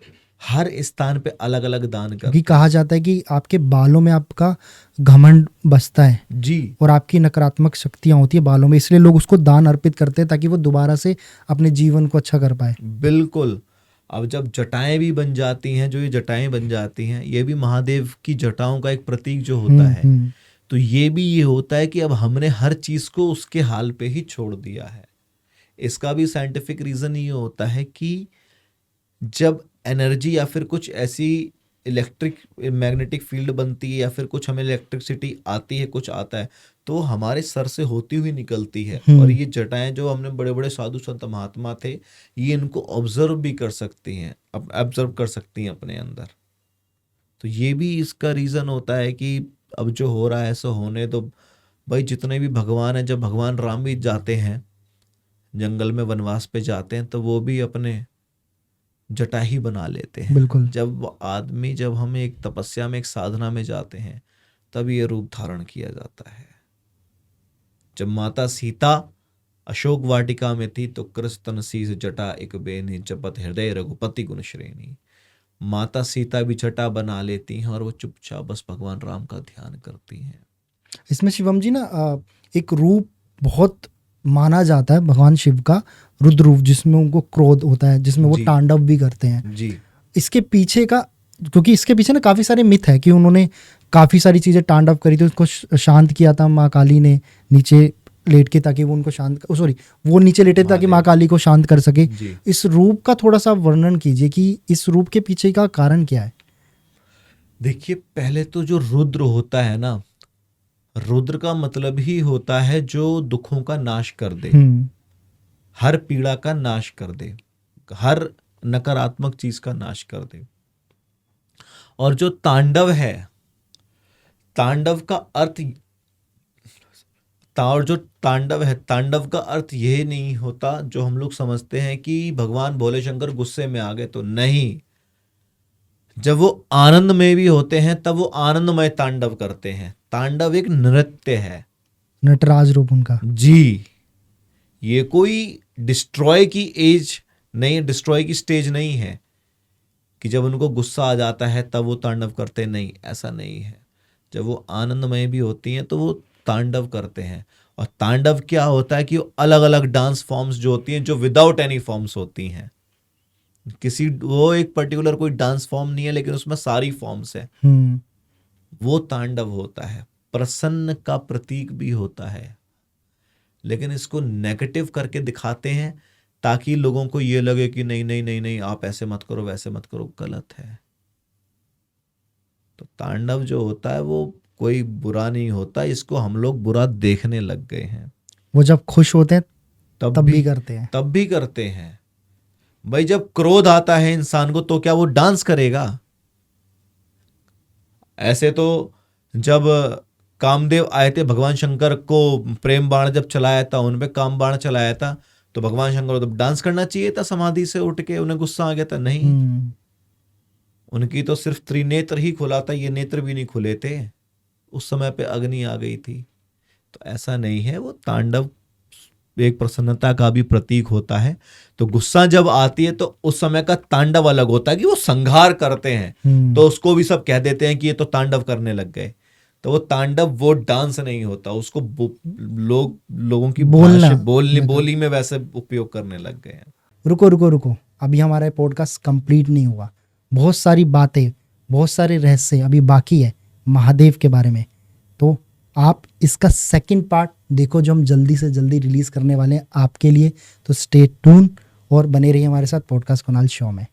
हर स्थान पे अलग अलग दान करते क्योंकि कहा जाता है कि आपके बालों में आपका घमंड बसता है जी, और आपकी नकारात्मक शक्तियां होती है बालों में, इसलिए लोग उसको दान अर्पित करते हैं ताकि वो दोबारा से अपने जीवन को अच्छा कर पाए। बिल्कुल। अब जब जटाएं भी बन जाती हैं, जो ये जटाएं बन जाती हैं, ये भी महादेव की जटाओं का एक प्रतीक जो होता है। तो ये भी ये होता है कि अब हमने हर चीज को उसके हाल पे ही छोड़ दिया है। इसका भी साइंटिफिक रीजन ये होता है कि जब एनर्जी या फिर कुछ ऐसी इलेक्ट्रिक मैग्नेटिक फील्ड बनती है या फिर कुछ हमें इलेक्ट्रिसिटी आती है, कुछ आता है, तो हमारे सर से होती हुई निकलती है। और ये जटाएं जो हमने बड़े बड़े साधु संत महात्मा थे, ये इनको ऑब्जर्व भी कर सकती हैं, ऑब्जर्व कर सकती हैं अपने अंदर। तो ये भी इसका रीजन होता है कि अब जो हो रहा है ऐसा होने दो भाई। जितने भी भगवान हैं, जब भगवान राम भी जाते हैं जंगल में वनवास पे जाते हैं, तो वो भी अपने जटा ही बना लेते हैं। बिल्कुल। जब हम एक तपस्या में, एक साधना में जाते हैं, तब ये रूप धारण किया जाता है। जब माता सीता अशोक वाटिका में थी तो कृस्तन शीस जटा एक बेनी, जपत हृदय रघुपति गुण श्रेणी। माता सीता भी जटा बना लेती हैं और वो चुपचाप बस भगवान राम का ध्यान करती हैं। इसमें शिवम जी ना एक रूप बहुत माना जाता है भगवान शिव का, रुद्र रूप, जिसमें उनको क्रोध होता है, जिसमें वो तांडव भी करते हैं जी। इसके पीछे का, क्योंकि इसके पीछे ना काफी सारे मिथ है कि उन्होंने काफी सारी चीजें तांडव करी थी, उसको शांत किया था माँ काली ने नीचे लेट के, ताकि वो उनको शांत, वो नीचे लेटे ताकि माँ काली को शांत कर सके। इस रूप का थोड़ा सा वर्णन कीजिए कि इस रूप के पीछे का कारण क्या है। देखिए, पहले तो जो रुद्र होता है ना, रुद्र का मतलब ही होता है जो दुखों का नाश कर दे, हर पीड़ा का नाश कर दे, हर नकारात्मक चीज का नाश कर दे। और जो तांडव है, तांडव का अर्थ, और जो तांडव है, तांडव का अर्थ यह नहीं होता जो हम लोग समझते हैं कि भगवान भोले शंकर गुस्से में आ गए, तो नहीं। जब वो आनंद में भी होते हैं तब वो आनंदमय तांडव करते हैं। तांडव एक नृत्य है, नटराज रूप उनका। जी। ये कोई डिस्ट्रॉय की एज नहीं, डिस्ट्रॉय की स्टेज नहीं है कि जब उनको गुस्सा आ जाता है तब वो तांडव करते, नहीं, ऐसा नहीं है। जब वो आनंदमय भी होती हैं तो वो तांडव करते हैं। और तांडव क्या होता है कि वो अलग अलग डांस फॉर्म्स जो होती हैं, जो विदाउट एनी फॉर्म्स होती हैं, वो एक पर्टिकुलर कोई डांस फॉर्म नहीं है लेकिन उसमें सारी फॉर्म्स है, वो तांडव होता है। प्रसन्न का प्रतीक भी होता है, लेकिन इसको नेगेटिव करके दिखाते हैं ताकि लोगों को ये लगे कि नहीं नहीं नहीं नहीं, आप ऐसे मत करो, वैसे मत करो, गलत है। तो तांडव जो होता है वो कोई बुरा नहीं होता, इसको हम लोग बुरा देखने लग गए हैं। वो जब खुश होते हैं तब भी करते हैं, तब भी करते हैं। भाई जब क्रोध आता है इंसान को तो क्या वो डांस करेगा? ऐसे तो जब कामदेव आए थे भगवान शंकर को प्रेम बाण जब चलाया था, उन पे काम बाण चलाया था, तो भगवान शंकर को तो डांस करना चाहिए था समाधि से उठ के, उन्हें गुस्सा आ गया था, नहीं। उनकी तो सिर्फ त्रिनेत्र ही खुला था, ये नेत्र भी नहीं खुले थे, उस समय पे अग्नि आ गई थी। तो ऐसा नहीं है, वो तांडव एक प्रसन्नता का भी प्रतीक होता है। तो गुस्सा जब आती है तो उस समय का तांडव अलग होता है कि वो संहार करते हैं, तो उसको भी सब कह देते हैं कि ये तो तांडव करने लग गए। तो वो तांडव, वो डांस नहीं होता, उसको लोगों की बोलना, बोली में वैसे उपयोग करने लग गए हैं। रुको, अभी हमारा पॉडकास्ट कंप्लीट नहीं हुआ। बहुत सारी बातें, बहुत सारे रहस्य अभी बाकी है महादेव के बारे में। तो आप इसका सेकंड पार्ट देखो, जो हम जल्दी से जल्दी रिलीज करने वाले हैं आपके लिए। तो स्टे ट्यून और बने रहिए हमारे साथ पॉडकास्ट कुणाल शो में।